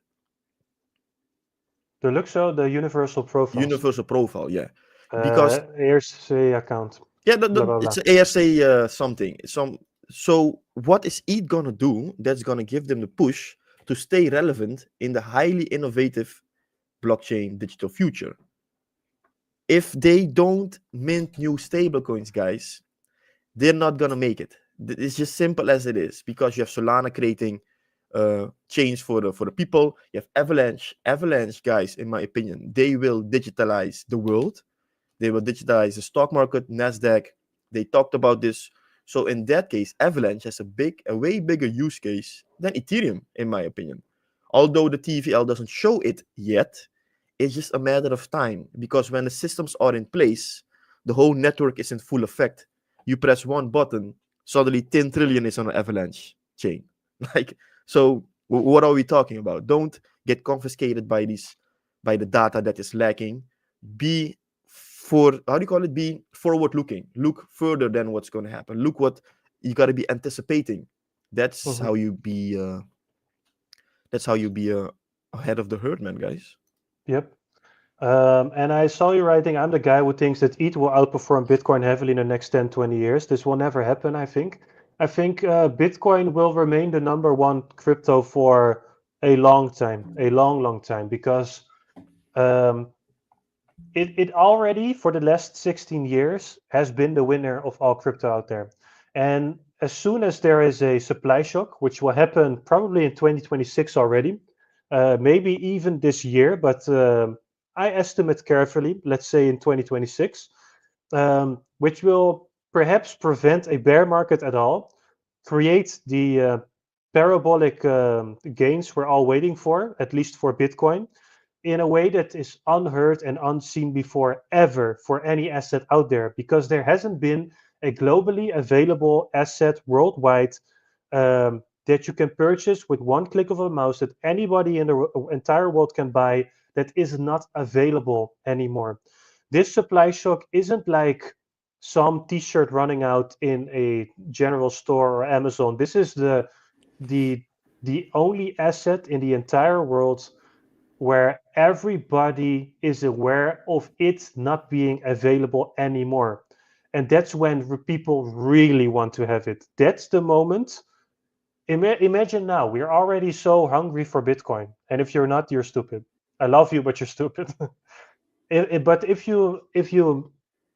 The Luxo, the universal profiles. Universal profile, yeah. Because Here's the account. yeah, Blah blah it's blah. ASA something. So what is ETH gonna do? That's gonna give them the push to stay relevant in the highly innovative blockchain digital future. If they don't mint new stablecoins, guys, they're not gonna make it. It's just simple as it is, because you have Solana creating chains for the people. You have Avalanche. Avalanche, guys, in my opinion, they will digitalize the world. They will digitalize the stock market, Nasdaq. They talked about this. So in that case, Avalanche has a way bigger use case than Ethereum, in my opinion. Although the TVL doesn't show it yet, it's just a matter of time, because when the systems are in place, the whole network is in full effect. You press one button, suddenly 10 trillion is on an Avalanche chain. Like, so what are we talking about? Don't get confiscated by the data that is lacking. Be be forward looking. Look further than what's going to happen. Look what you got to be anticipating. That's Mhm. how you be ahead of the herd, man, guys. Yep. And I saw you writing, I'm the guy who thinks that ETH will outperform Bitcoin heavily in the next 10, 20 years. This will never happen, I think. I think Bitcoin will remain the number one crypto for a long time, a long, long time, because um, it already, for the last 16 years, has been the winner of all crypto out there. And as soon as there is a supply shock, which will happen probably in 2026 already, maybe even this year, but I estimate carefully, let's say in 2026, which will perhaps prevent a bear market at all, create the parabolic gains we're all waiting for, at least for Bitcoin, in a way that is unheard and unseen before ever for any asset out there, because there hasn't been a globally available asset worldwide that you can purchase with one click of a mouse, that anybody in the entire world can buy, that is not available anymore. This supply shock isn't like some t-shirt running out in a general store or Amazon. This is the only asset in the entire world where everybody is aware of it not being available anymore. And that's when people really want to have it. That's the moment. Imagine now, we're already so hungry for Bitcoin. And if you're not, you're stupid. I love you, but you're stupid. But if you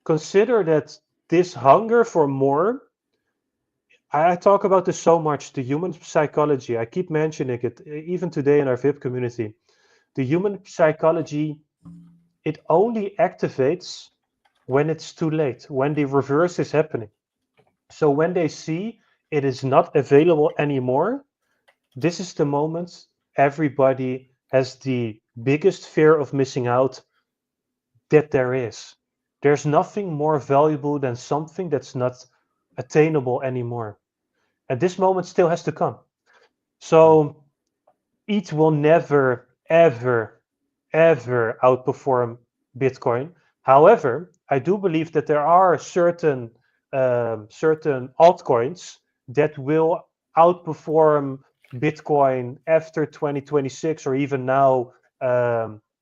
consider that this hunger for more, I talk about this so much, the human psychology. I keep mentioning it, even today in our VIP community. The human psychology, it only activates when it's too late, when the reverse is happening. So when they see it is not available anymore, this is the moment everybody has the biggest fear of missing out that there is. There's nothing more valuable than something that's not attainable anymore. And this moment still has to come. So ETH will never, ever, ever outperform Bitcoin. However, I do believe that there are certain altcoins that will outperform Bitcoin after 2026 or even now,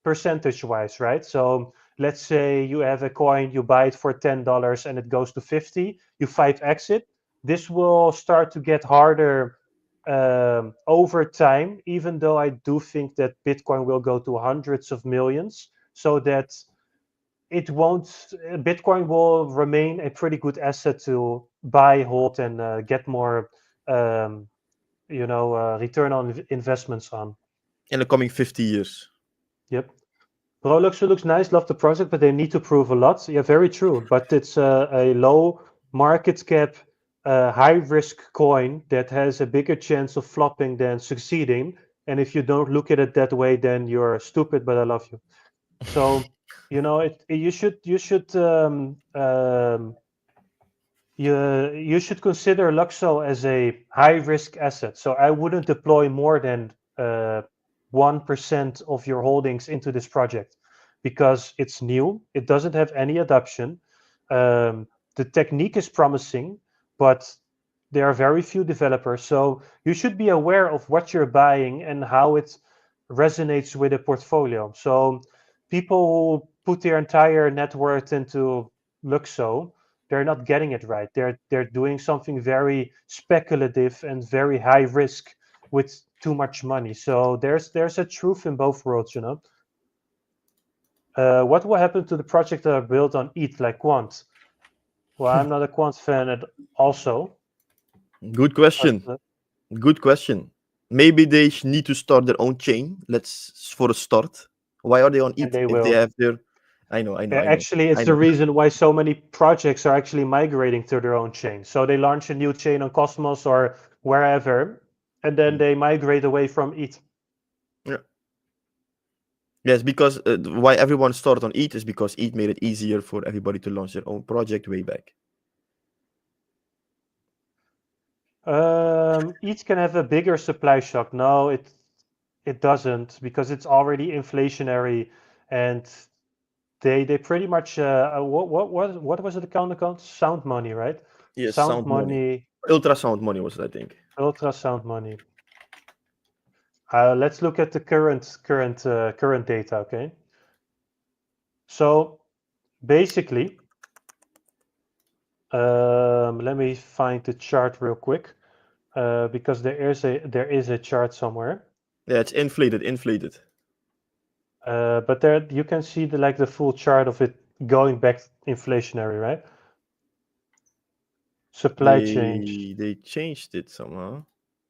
percentage-wise, right? So let's say you have a coin, you buy it for $10 and it goes to 50, you 5x it. This will start to get harder over time, even though I do think that Bitcoin will go to hundreds of millions, so that it won't, Bitcoin will remain a pretty good asset to buy, hold, and get more, return on investments on. In the coming 50 years. Yep. Prolux looks nice, love the project, but they need to prove a lot. Yeah, very true. But it's a low market cap, high risk coin that has a bigger chance of flopping than succeeding. And if you don't look at it that way, then you're stupid. But I love you. So you should consider Luxo as a high risk asset. So I wouldn't deploy more than 1% of your holdings into this project, because it's new. It doesn't have any adoption. The technique is promising, but there are very few developers. So you should be aware of what you're buying and how it resonates with a portfolio. So people who put their entire net worth into Luxo, they're not getting it right. They're doing something very speculative and very high risk with too much money. So there's a truth in both worlds, what will happen to the project that are built on ETH, like Quant? Well, I'm not a Quant fan also. Good question. Good question. Maybe they need to start their own chain. Let's for a start. Why are they on ETH they if will. they have their? I know. Actually, it's the reason why so many projects are actually migrating to their own chain. So they launch a new chain on Cosmos or wherever, and then they migrate away from ETH. Yeah. Yes, because why everyone started on ETH is because ETH made it easier for everybody to launch their own project way back. ETH can have a bigger supply shock. No, it doesn't, because it's already inflationary, and they pretty much what was it called? Sound money, right? Yes, sound money. Ultrasound money was it, I think. Ultrasound money. Let's look at the current data. Okay. So basically, let me find the chart real quick, because there is a chart somewhere. Yeah, it's inflated. But there you can see the full chart of it going back inflationary, right? Supply change. They changed it somehow.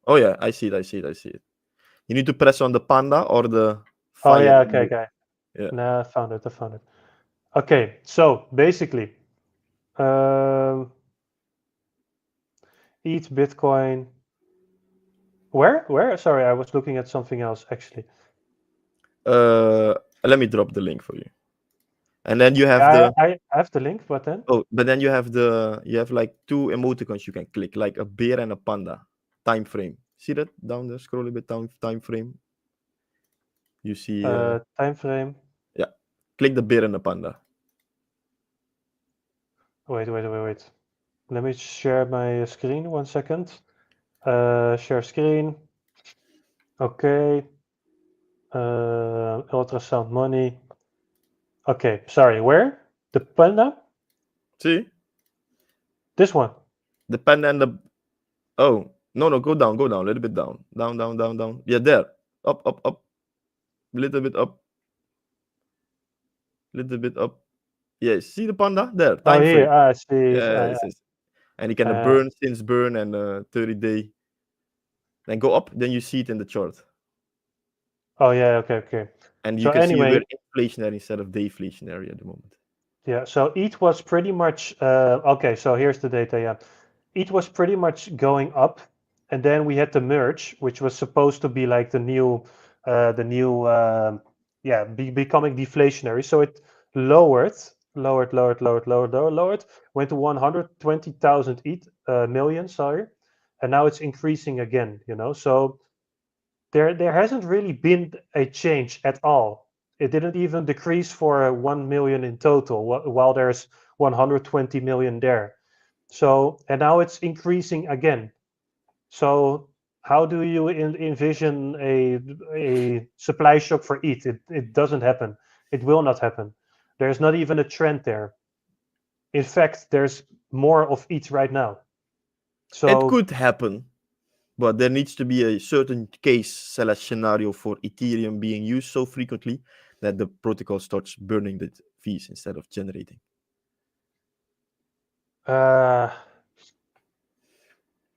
Oh yeah, I see it. You need to press on the panda or the fire. Oh yeah, okay. Yeah. Nah, I found it. Okay, so basically, ETH, Bitcoin. Where? Sorry, I was looking at something else actually. Let me drop the link for you. And then you have I have the link, but then but then you have like two emoticons you can click, like a bear and a panda. Time frame. See that down there? Scroll a bit down. Time frame. You see. time frame. Yeah. Click the bear and the panda. Wait. Let me share my screen 1 second. Share screen. Okay. Ultrasound money. Okay, sorry. Where? The panda? See This one. the panda and the. Oh no, go down, a little bit down, down. Yeah, there. Up, little bit up, little bit up. Yeah, see the panda there. Oh, Time here. frame. I see. Yeah, yes. And you can Uh, burn, since burn, and 30-day. Then go up, then you see it in the chart. oh, yeah. Okay. And you So can see we're anyway, inflationary instead of deflationary at the moment. yeah. So ETH was pretty much okay. So here's the data. Yeah, ETH was pretty much going up, and then we had the merge, which was supposed to be like the new, becoming deflationary. So it lowered, went to 120,000 ETH million, sorry, and now it's increasing again. So there hasn't really been a change at all. It didn't even decrease for 1 million in total, while there's 120 million there. So, and now it's increasing again. So, how do you envision a supply shock for ETH? It doesn't happen. It will not happen. There's not even a trend there. In fact, there's more of ETH right now. It So, could happen, but there needs to be a certain case/scenario for Ethereum being used so frequently that the protocol starts burning the fees instead of generating. uh,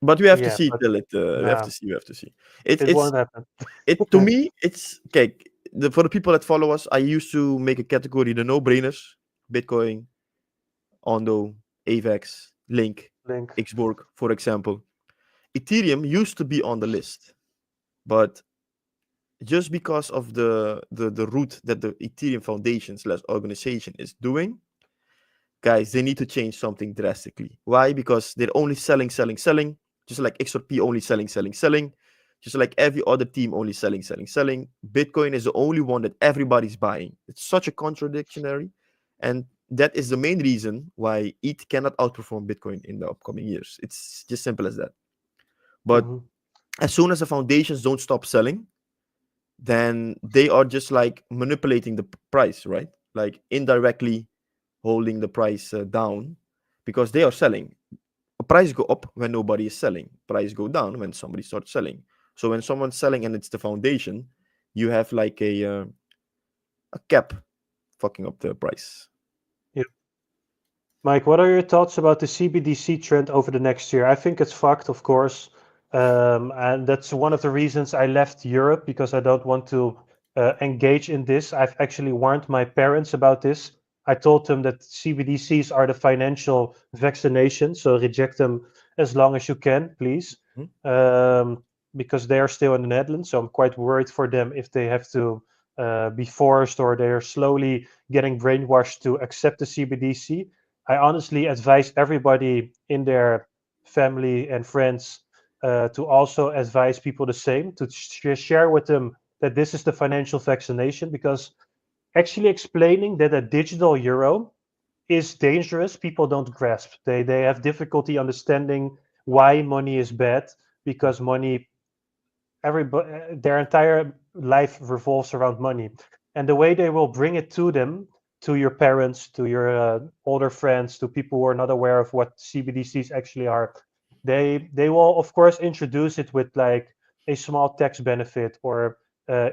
But we have to yeah, see but till it. We have no, to see. We have to see. It's it it's won't happen. it to me. It's okay. For the people that follow us, I used to make a category the no-brainers: Bitcoin, Ondo, AVAX, Link, Link. Xborg, for example. Ethereum used to be on the list, but just because of the route that the Ethereum Foundation/organization is doing, guys, they need to change something drastically. Why? Because they're only selling, just like XRP only selling, just like every other team only selling. Bitcoin is the only one that everybody's buying. It's such a contradictory, and that is the main reason why ETH cannot outperform Bitcoin in the upcoming years. It's just simple as that. But Mhm. as soon as the foundations don't stop selling, then they are just like manipulating the price, right? Like indirectly holding the price down, because they are selling. A price go up when nobody is selling. Price go down when somebody starts selling. So when someone's selling and it's the foundation, you have like a cap fucking up the price. Yeah. Mike, what are your thoughts about the CBDC trend over the next year? I think it's fucked, of course. And that's one of the reasons I left Europe, because I don't want to engage in this. I've actually warned my parents about this. I told them that CBDCs are the financial vaccination, so reject them as long as you can, please. Mhm. Because they are still in the Netherlands, so I'm quite worried for them if they have to be forced or they're slowly getting brainwashed to accept the CBDC. I honestly advise everybody in their family and friends to also advise people the same, to share with them that this is the financial vaccination, because actually explaining that a digital euro is dangerous, people don't grasp. They have difficulty understanding why money is bad, because money, everybody, their entire life revolves around money, and the way they will bring it to them, to your parents, to your older friends, to people who are not aware of what CBDCs actually are, they will of course introduce it with like a small tax benefit, or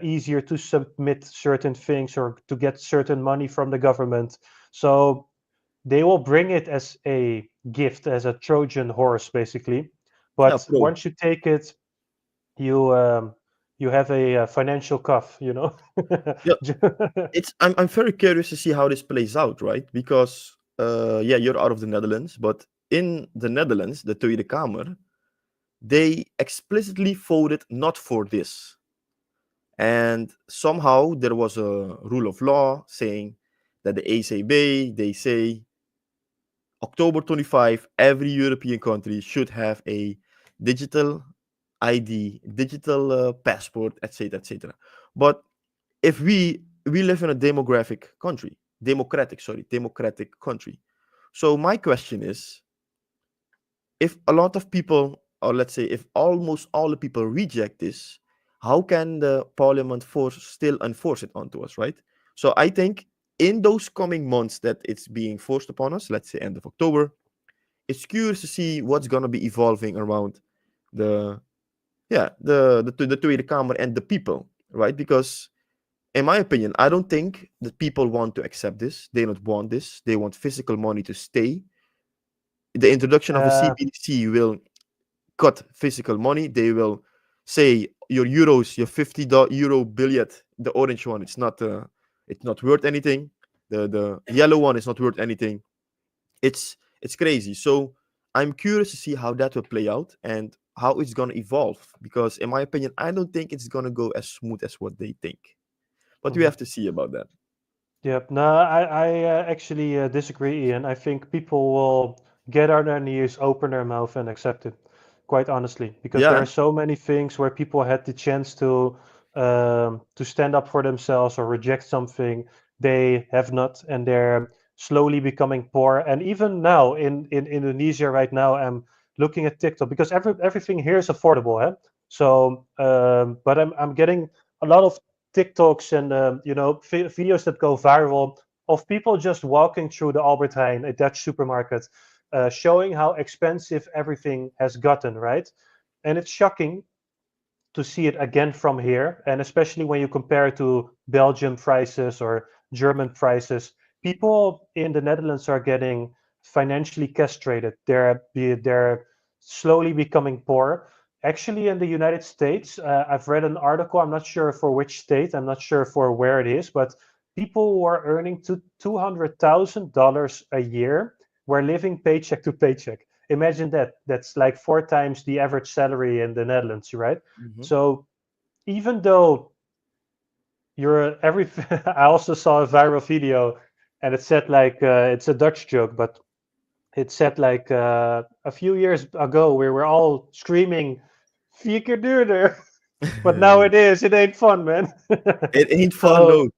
easier to submit certain things, or to get certain money from the government. So they will bring it as a gift, as a Trojan horse, basically. Yeah, But pro. once you take it, you you have a financial cuff, you know. Yeah, I'm very curious to see how this plays out, right? Because yeah, you're out of the Netherlands, but in the Netherlands, the Tweede Kamer, they explicitly voted not for this. And somehow there was a rule of law saying that the ECB, they say October 25, every European country should have a digital ID, digital passport, etc., etc. But if we live in a democratic country. So my question is, if a lot of people, or let's say if almost all the people reject this, how can the parliament still enforce it onto us, right? So I think in those coming months that it's being forced upon us, let's say end of October, it's curious to see what's gonna be evolving around the the Tweede Kamer and the people, right? Because in my opinion, I don't think that people want to accept this. They don't want this. They want physical money to stay. The introduction of a Uh, CBDC will cut physical money. They will say your euros, your €50 billion, the orange one, it's not worth anything. The yellow one is not worth anything. It's crazy. So I'm curious to see how that will play out and how it's gonna evolve. Because in my opinion, I don't think it's gonna go as smooth as what they think. But we mhm. have to see about that. Yep. No, I actually disagree, Ian. I think people will get on their knees, open their mouth, and accept it, quite honestly, because there Yeah. are so many things where people had the chance to stand up for themselves or reject something they have not, and they're slowly becoming poor. And even now in Indonesia right now, I'm looking at TikTok because everything here is affordable, eh? So, but I'm getting a lot of TikToks and videos that go viral of people just walking through the Albert Heijn, a Dutch supermarket, showing how expensive everything has gotten, right? And it's shocking to see it again from here, and especially when you compare it to Belgium prices or German prices. People in the Netherlands are getting financially castrated. They're slowly becoming poor. Actually, in the United States, I've read an article. I'm not sure for which state. I'm not sure for where it is, but people who are earning to $200,000 a year were living paycheck to paycheck. Imagine that. That's like four times the average salary in the Netherlands, right? Hmm. So even though I also saw a viral video, and it said like it's a Dutch joke, but it said like a few years ago we were all screaming "Vier keer duurder," but now it ain't fun, man. It ain't fun So though.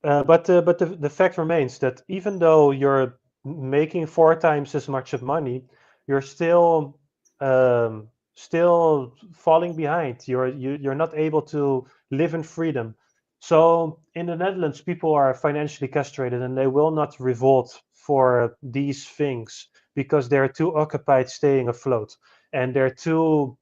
but the fact remains that even though you're making four times as much of money, you're still falling behind. You're not able to live in freedom. So in the Netherlands, people are financially castrated, and they will not revolt for these things because they're too occupied staying afloat, and they're too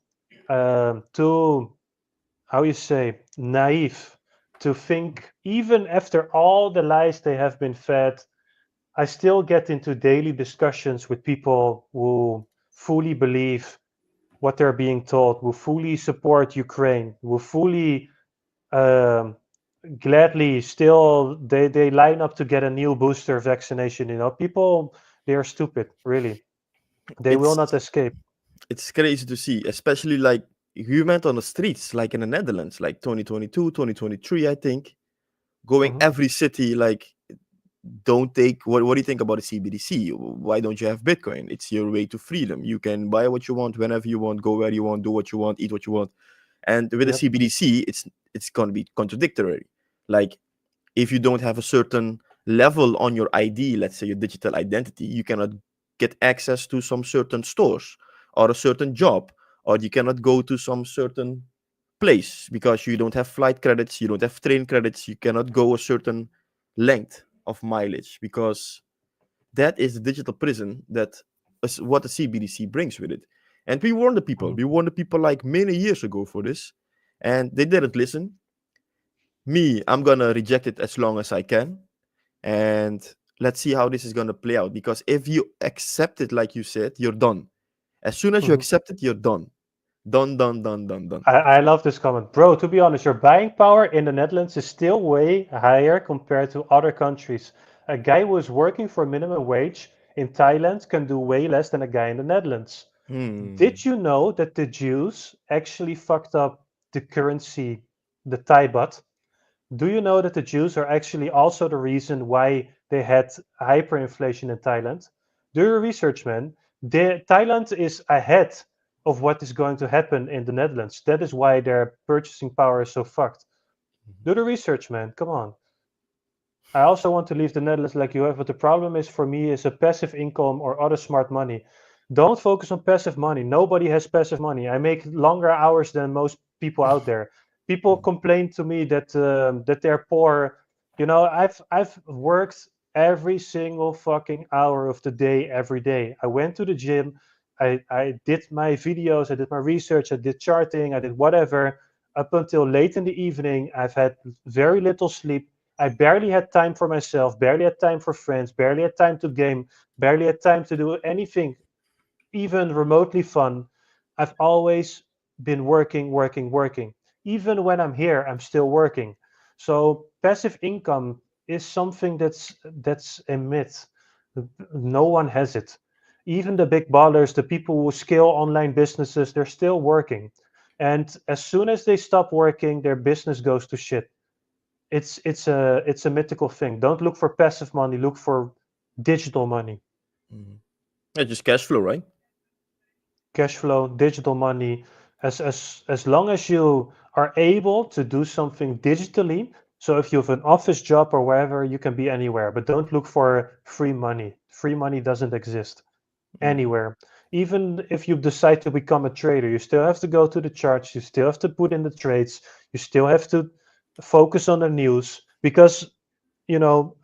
how you say, naive to think, even after all the lies they have been fed. I still get into daily discussions with people who fully believe what they're being told, who fully support Ukraine, who fully um, gladly still they line up to get a new booster vaccination. People, they are stupid, really. They will not it's escape. it's crazy to see, especially like you went on the streets, like in the Netherlands, like 2022, 2023, I think, going Mhm. every city, like, don't take what do you think about the CBDC? Why don't you have Bitcoin? It's your way to freedom. You can buy what you want whenever you want, go where you want, do what you want, eat what you want. And with the Yep. CBDC, it's gonna be contradictory. Like, if you don't have a certain level on your ID, let's say your digital identity, you cannot get access to some certain stores or a certain job, or you cannot go to some certain place because you don't have flight credits, you don't have train credits, you cannot go a certain length of mileage because that is the digital prison that is what the CBDC brings with it. And we warned the people. Mhm. We warned the people like many years ago for this, and they didn't listen. Me, I'm gonna reject it as long as I can, and let's see how this is gonna play out. Because if you accept it, like you said, you're done. As soon as you Mhm. accept it, you're done. Done, done, done, done, done. I love this comment. Bro, to be honest, your buying power in the Netherlands is still way higher compared to other countries. A guy who is working for minimum wage in Thailand can do way less than a guy in the Netherlands. Hmm. Did you know that the Jews actually fucked up the currency, the Thai baht? Do you know that the Jews are actually also the reason why they had hyperinflation in Thailand? Do your research, man. Thailand is ahead of what is going to happen in the Netherlands. That is why their purchasing power is so fucked. Do the research, man. Come on. I also want to leave the Netherlands like you have, but the problem is for me is a passive income or other smart money. Don't focus on passive money. Nobody has passive money. I make longer hours than most people out there. People complain to me that they're poor. You know, I've worked every single fucking hour of the day every day. I went to the gym. I did my videos. I did my research. I did charting. I did whatever up until late in the evening. I've had very little sleep. I barely had time for myself, barely had time for friends, barely had time to game, barely had time to do anything even remotely fun. I've always been working, working, working. Even when I'm here, I'm still working. So passive income is something that's a myth. No one has it. Even the big ballers, the people who scale online businesses, they're still working. And as soon as they stop working, their business goes to shit. It's a mythical thing. Don't look for passive money. Look for digital money, Mhm. Yeah, just cash flow, right? cash flow, digital money. As long as you are able to do something digitally. So if you have an office job or wherever, you can be anywhere. But don't look for free money. Free money doesn't exist Mm. anywhere. Even if you decide to become a trader, you still have to go to the charts. You still have to put in the trades. You still have to focus on the news because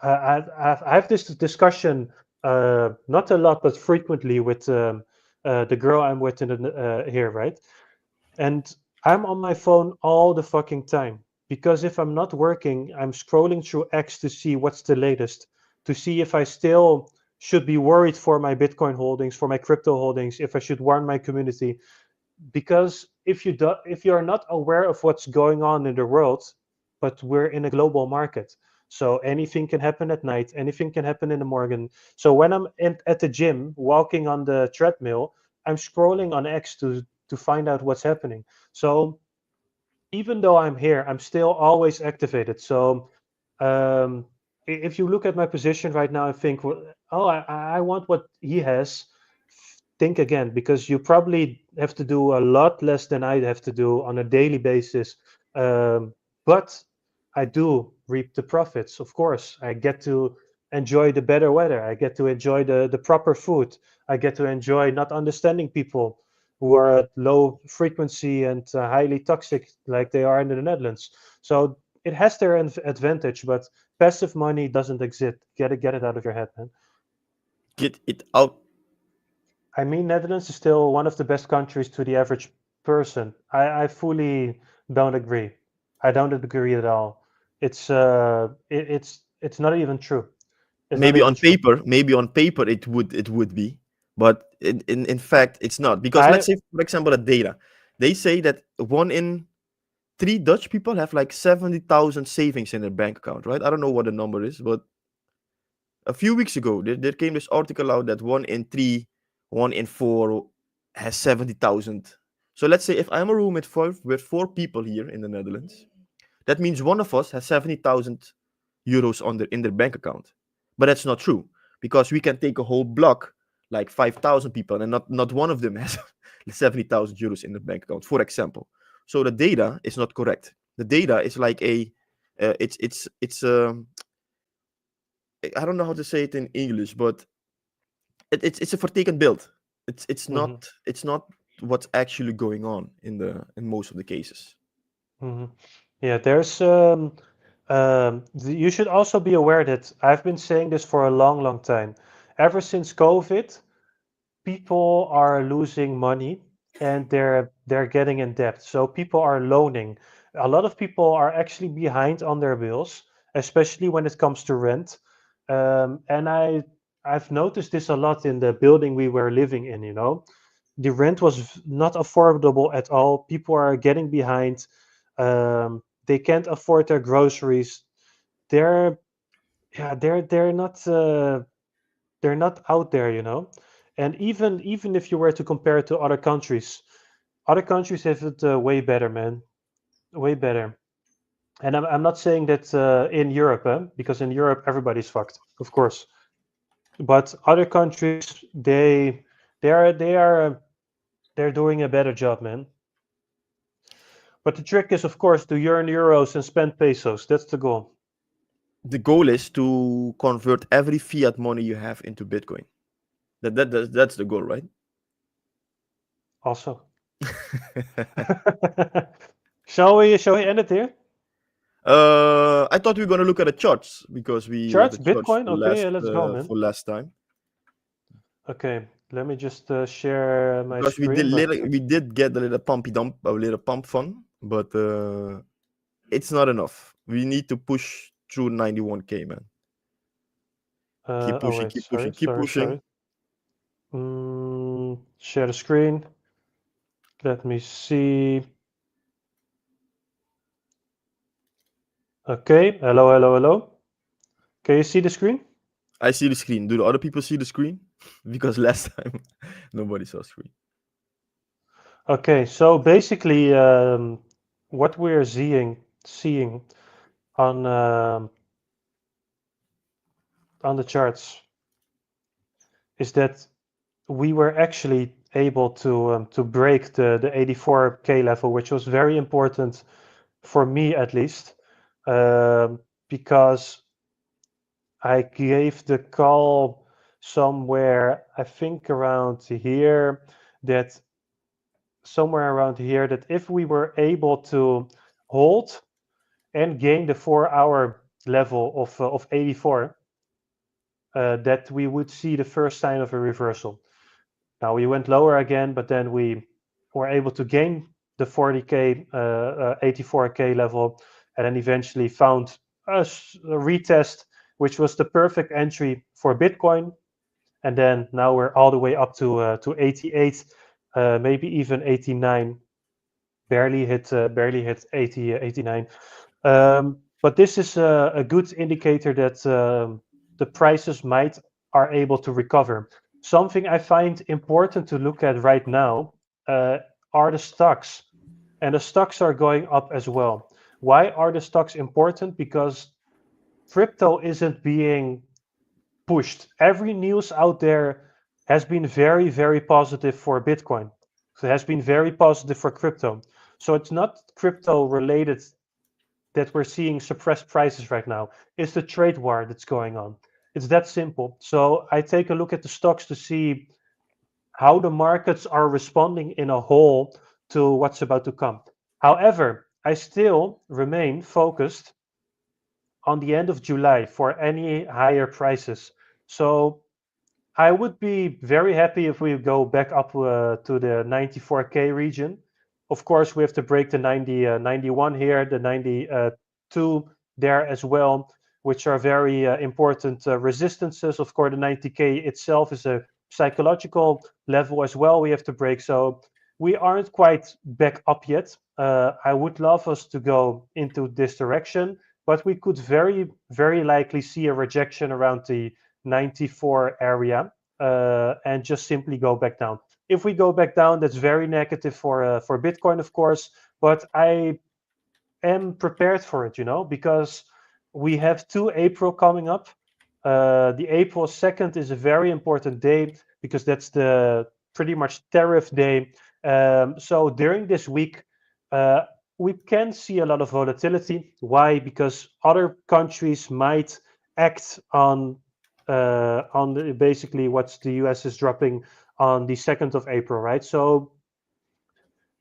I have this discussion, not a lot, but frequently with the girl I'm with here, right? And I'm on my phone all the fucking time because if I'm not working, I'm scrolling through X to see what's the latest, to see if I still should be worried for my Bitcoin holdings, for my crypto holdings, if I should warn my community. Because if you're not aware of what's going on in the world, but we're in a global market, so anything can happen at night, anything can happen in the morning. So when at the gym walking on the treadmill, I'm scrolling on X to find out what's happening. So even though I'm here, I'm still always activated. So um, if you look at my position right now and think, well, oh, I want what he has, think again because you probably have to do a lot less than I have to do on a daily basis. But I do reap the profits, of course. I get to enjoy the better weather. I get to enjoy the proper food. I get to enjoy not understanding people who are at low frequency and highly toxic like they are in the Netherlands. So it has their advantage, but passive money doesn't exist. Get it out of your head, man. Get it out. I mean, Netherlands is still one of the best countries to the average person. I fully don't agree. I don't agree at all. It's not even true. It's not even true. Maybe on paper it would be, but in fact it's not. Because let's I say, for example, the data, they say that 1 in 3 Dutch people have like 70,000 savings in their bank account, right? I don't know what the number is, but a few weeks ago there came this article out that 1 in 3, 1 in 4 has 70,000. So let's say if I'm a room with 4 people here in the Netherlands, that means one of us has 70,000 euros in their bank account. But that's not true because we can take a whole block, like 5,000 people, and not one of them has 70,000 euros in the bank account, for example. So the data is not correct. The data is like it's I don't know how to say it in English, but it's a vertaken beeld. It's mhm, not what's actually going on in most of the cases. mhm. Yeah, you should also be aware that I've been saying this for a long, long time. Ever since COVID, people are losing money and they're getting in debt. So people are loaning. A lot of people are actually behind on their bills, especially when it comes to rent. And I've noticed this a lot in the building we were living in, you know. The rent was not affordable at all. People are getting behind. They can't afford their groceries. They're yeah, they're not out there, you know. And even if you were to compare it to other countries have it way better, man, way better. And I'm not saying that in Europe, because in Europe everybody's fucked, of course. But other countries, they're doing a better job, man. But the trick is, of course, to earn euros and spend pesos. That's the goal. The goal is to convert every fiat money you have into Bitcoin. That's the goal, right? Also, shall we end it here? I thought we were gonna look at the charts because we left Charts, the charts Bitcoin. for Okay, last yeah, let's go, man. for last time Okay, let me just share my because screen. But we did get a little pumpy dump, a little pump fun, but it's not enough. We need to push through 91K, man. Keep oh pushing, wait, keep pushing, sorry, keep sorry, pushing. sorry. Share the screen. Let me see. Okay, hello, hello, hello. Can you see the screen? I see the screen. Do the other people see the screen? Because last time nobody saw screen. Okay, so basically, what we're seeing on the charts is that we were actually able to break the 84K level, which was very important for me at least, because I gave the call somewhere, I think around here, that if we were able to hold and gain the 4 hour level of 84, that we would see the first sign of a reversal. Now we went lower again, but then we were able to gain the 40K, 84K level, and then eventually found a retest, which was the perfect entry for Bitcoin. And then now we're all the way up to 88, maybe even 89. Barely hit 80, 89. But this is a good indicator that the prices are able to recover. Something I find important to look at right now uh, are the stocks, and the stocks are going up as well. Why are the stocks important? Because crypto isn't being pushed. Every news out there has been very, very positive for Bitcoin. So it has been very positive for crypto. So it's not crypto related that we're seeing suppressed prices right now. It's the trade war that's going on. It's that simple. So I take a look at the stocks to see how the markets are responding in a whole to what's about to come. However, I still remain focused on the end of July for any higher prices. So I would be very happy if we go back up to the 94K region. Of course, we have to break the 91 here, the 92 there as well, which are very important resistances. Of course, the 90K itself is a psychological level as well we have to break. So we aren't quite back up yet. I would love us to go into this direction, but we could very, very likely see a rejection around the 94 area and just simply go back down. If we go back down, that's very negative for Bitcoin, of course. But I am prepared for it, because we have 2 April coming up. The April 2nd is a very important day because that's the pretty much tariff day. So during this week, uh, we can see a lot of volatility. Why? Because other countries might act on basically what the US is dropping on the 2nd of April, right? So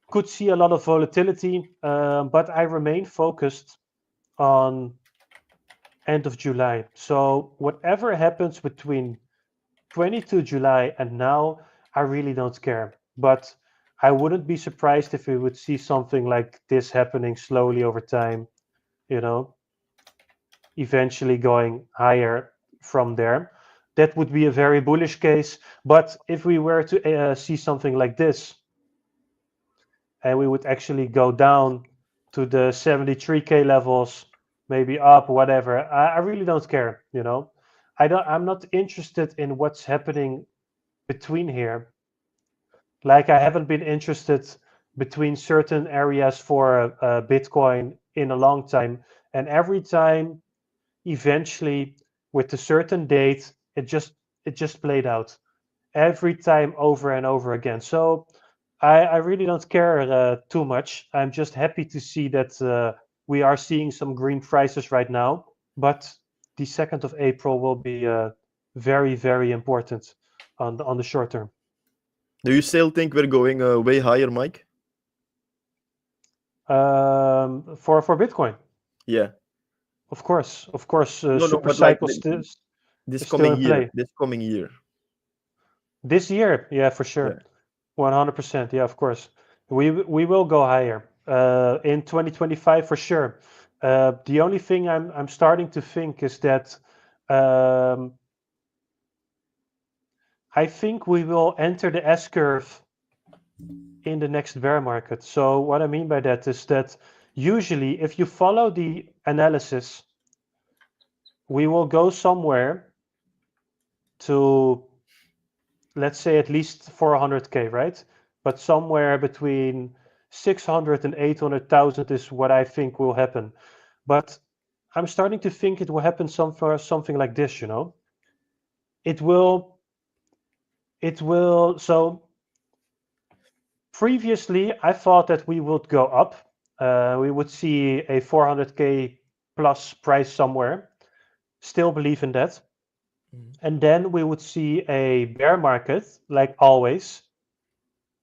could see a lot of volatility, but I remain focused on end of July. So whatever happens between 22 July and now, I really don't care. But I wouldn't be surprised if we would see something like this happening slowly over time, you know, eventually going higher from there. That would be a very bullish case. But if we were to see something like this, and we would actually go down to the 73K levels, maybe up, whatever, I really don't care. I'm not interested in what's happening between here. Like I haven't been interested between certain areas for Bitcoin in a long time. And every time, eventually, with a certain date, it just played out every time over and over again. So I really don't care too much. I'm just happy to see that we are seeing some green prices right now. But the 2nd of April will be very, very important on the short term. Do you still think we're going way higher, Mike? For Bitcoin, Yeah. of course, No, super but like cycle still this is still coming in year. play. This coming year. This year, yeah, for Yeah. sure. 100%. Yeah, of course. We will go higher in 2025 for sure. The only thing I'm starting to think is that um, I think we will enter the S curve in the next bear market. So what I mean by that is that usually, if you follow the analysis, we will go somewhere to, let's say, at least 400K, right? But somewhere between 600 and 800,000 is what I think will happen. But I'm starting to think it will happen something like this, you know? It will, so previously I thought that we would go up. We would see a 400K plus price somewhere. Still believe in that. And then we would see a bear market, like always,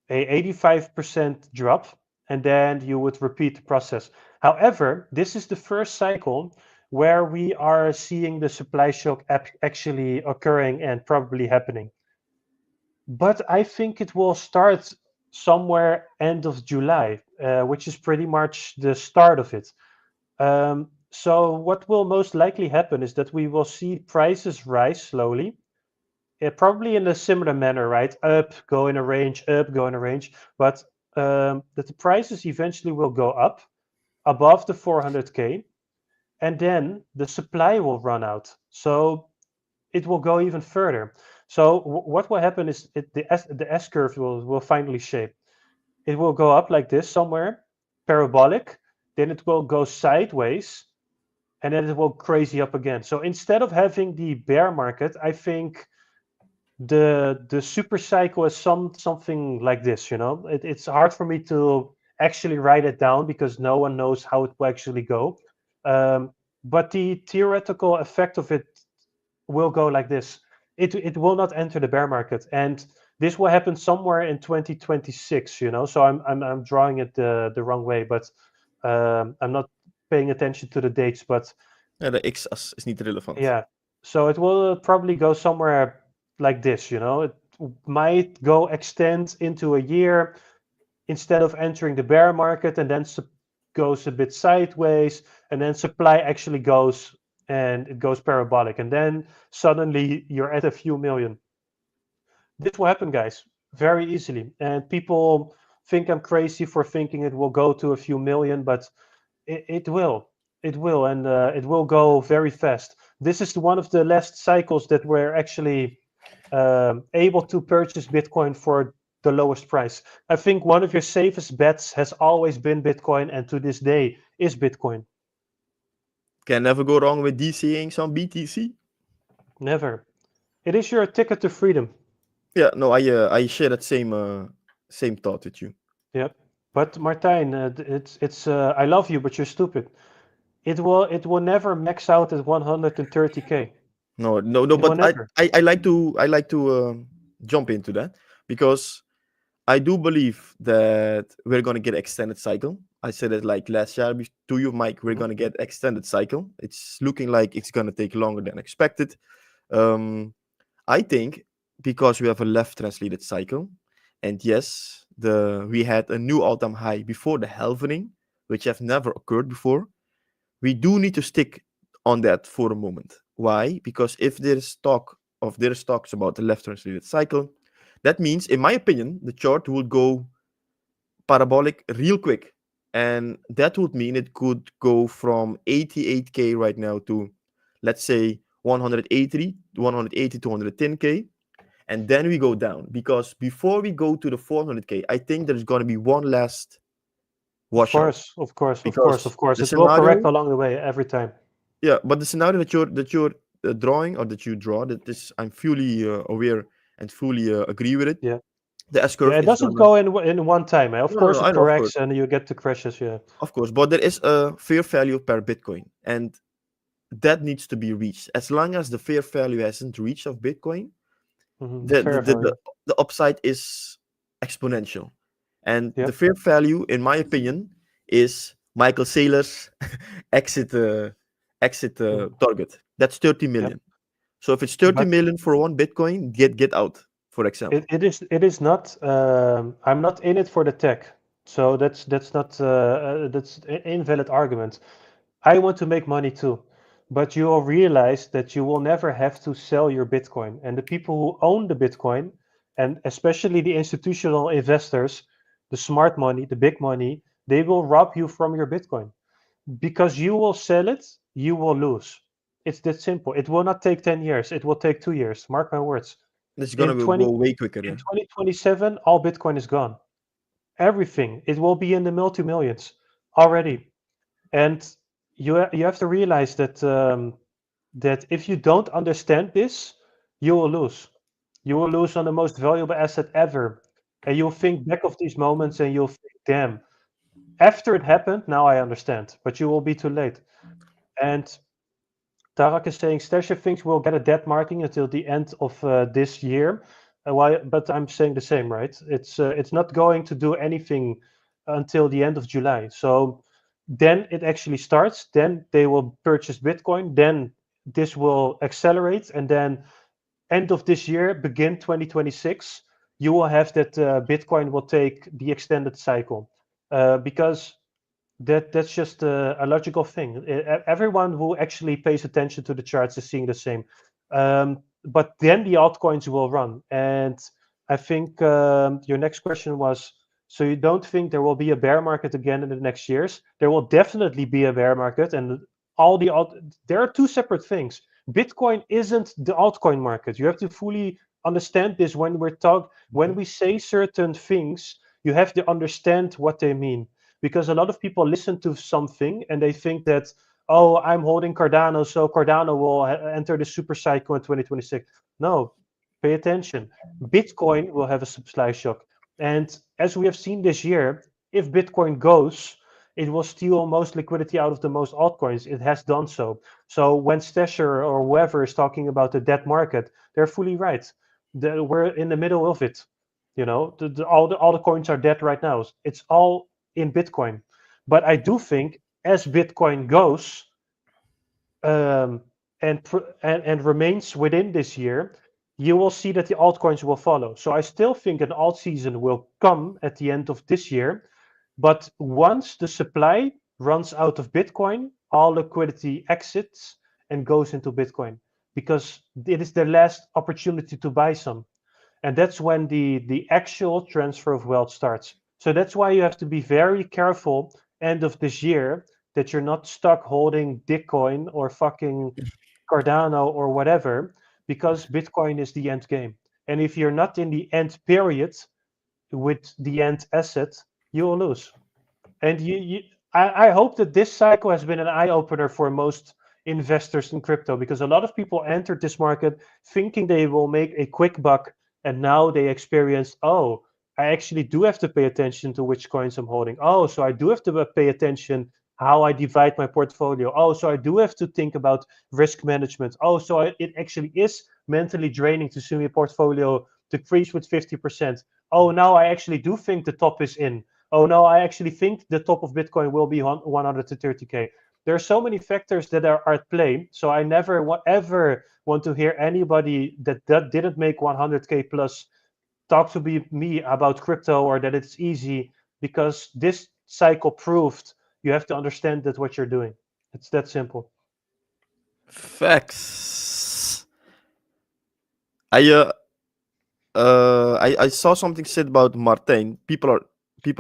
a 85% drop, and then you would repeat the process. However, this is the first cycle where we are seeing the supply shock actually occurring and probably happening. But I think it will start somewhere end of July, which is pretty much the start of it. So what will most likely happen is that we will see prices rise slowly. Yeah, probably in a similar manner, right? Up, go in a range, up, go in a range. But that the prices eventually will go up above the 400K, and then the supply will run out. So it will go even further. So what will happen is the S curve will finally shape. It will go up like this somewhere, parabolic. Then it will go sideways, and then it will crazy up again. So instead of having the bear market, I think the super cycle is something like this, you know. It's hard for me to actually write it down because no one knows how it will actually go, but the theoretical effect of it will go like this. It will not enter the bear market, and this will happen somewhere in 2026, you know. So I'm drawing it the wrong way, but I'm not paying attention to the dates, but Ja, de x-as is niet relevant. yeah, so it will probably go somewhere like this, you know. It might go extend into a year instead of entering the bear market, and then goes a bit sideways, and then supply actually goes and it goes parabolic, and then suddenly you're at a few million. This will happen, guys, very easily. And people think I'm crazy for thinking it will go to a few million, but it will. It will, and it will go very fast. This is one of the last cycles that we're actually able to purchase Bitcoin for the lowest price. I think one of your safest bets has always been Bitcoin, and to this day is Bitcoin. Can never go wrong with DCing some BTC. Never. It is your ticket to freedom. Yeah, no, I share that same thought with you. Yep. But Martijn, it's I love you, but you're stupid. It will never max out at 130K. No, no, It will but never. I like to jump into that because I do believe that we're gonna get extended cycle. I said it like last year to you, Mike. We're Mhm. gonna get extended cycle. It's looking like it's gonna take longer than expected. I think because we have a left translated cycle, and yes, we had a new all-time high before the halving, which have never occurred before. We do need to stick on that for a moment. Why? Because if there's talks about the left translated cycle, that means, in my opinion, the chart would go parabolic real quick. And that would mean it could go from 88K right now to, let's say, 180, 180 to 110K. And then we go down. Because before we go to the 400K, I think there's going to be one last Of watch out, course, of course, of course, because of course. the It will correct scenario, along the way every time. yeah, but the scenario that you're drawing, or that you draw, that this I'm fully aware and fully agree with it. Yeah. The S Yeah, curve it is doesn't gonna. go in one time. Of No, no, course, no. it I know, of course, corrects and you get the crashes. Yeah. of course, but there is a fair value per Bitcoin, and that needs to be reached. As long as the fair value hasn't reached of Bitcoin, the the Fair the, the, value. the upside is exponential. And the Yep. fair value, in my opinion, is Michael Saylor's exit Mhm. target. That's 30 Yep. million. So if it's 30 But million for one Bitcoin, get out, for example. it is not. I'm not in it for the tech, so that's not that's an invalid argument. I want to make money too, but you will realize that you will never have to sell your Bitcoin, and the people who own the Bitcoin, and especially the institutional investors, the smart money, the big money, they will rob you from your Bitcoin because you will sell it, you will lose. It's that simple. It will not take 10 years. It will take 2 years. Mark my words. It's gonna In 20 go way quicker. in Yeah. 2027, all Bitcoin is gone. Everything. It will be in the multi-millions already. And you have to realize that if you don't understand this, you will lose. You will lose on the most valuable asset ever. And you'll think back of these moments and you'll think, damn, after it happened, now I understand. But you will be too late. And Tarak is saying Stasher thinks we'll get a debt marking until the end of this year. Why? But I'm saying the same, right? It's not going to do anything until the end of July. So then it actually starts. Then they will purchase Bitcoin. Then this will accelerate, and then end of this year, begin 2026, you will have that Bitcoin will take the extended cycle because that's just a logical thing. Everyone who actually pays attention to the charts is seeing the same. But then the altcoins will run. And I think your next question was, so you don't think there will be a bear market again in the next years? There will definitely be a bear market, and all the alt. There are two separate things. Bitcoin isn't the altcoin market. You have to fully understand this when we say certain things. You have to understand what they mean because a lot of people listen to something and they think that, oh, I'm holding Cardano, so Cardano will enter the super cycle in 2026. No, pay attention. Bitcoin will have a supply shock. And as we have seen this year, if Bitcoin goes, it will steal most liquidity out of the most altcoins. It has done so. So when Stasher or whoever is talking about the debt market, they're fully right. We're in the middle of it. All the coins are dead right now. It's all in Bitcoin. But I do think as Bitcoin goes um, and remains within this year, you will see that the altcoins will follow. So I still think an alt season will come at the end of this year. But once the supply runs out of Bitcoin, all liquidity exits and goes into Bitcoin because it is the last opportunity to buy some, and that's when the actual transfer of wealth starts. So that's why you have to be very careful end of this year that you're not stuck holding Bitcoin or fucking Cardano or whatever, because Bitcoin is the end game. And if you're not in the end period with the end asset, you will lose. And I hope that this cycle has been an eye opener for most investors in crypto because a lot of people entered this market thinking they will make a quick buck, and now they experience, oh, I actually do have to pay attention to which coins I'm holding. Oh, so I do have to pay attention how I divide my portfolio. Oh, so I do have to think about risk management. Oh, so it actually is mentally draining to see my portfolio decrease with 50%. Oh, now I actually do think the top is in. Oh no, I actually think the top of Bitcoin will be 100 to 30K. There are so many factors that are at play. So I never ever want to hear anybody that didn't make 100K plus talk to me about crypto or that it's easy, because this cycle proved you have to understand that what you're doing. It's that simple. Facts. I I saw something said about Martin. People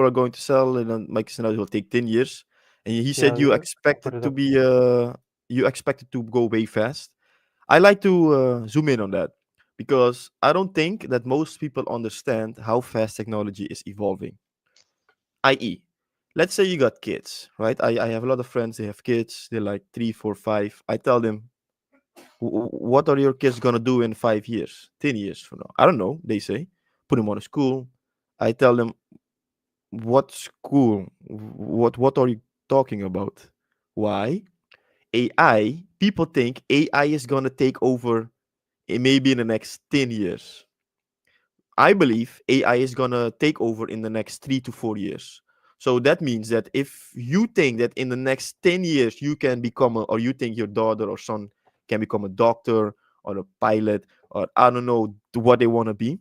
are going to sell, and then Mike said it will take 10 years. And he said Yeah, you I'll expect put it it to up. be you expect it to go way fast. I like to zoom in on that because I don't think that most people understand how fast technology is evolving. I.e., let's say you got kids, right? I have a lot of friends, they have kids, they're like 3, 4, 5. I tell them, what are your kids gonna do in 5 years, 10 years from now? I don't know. They say, put them on a school. I tell them, what school? What are you talking about? Why? AI. People think AI is gonna take over maybe in the next 10 years. I believe AI is gonna take over in the next 3 to 4 years. So that means that if you think that in the next 10 years you can become or you think your daughter or son can become a doctor or a pilot or I don't know what they want to be,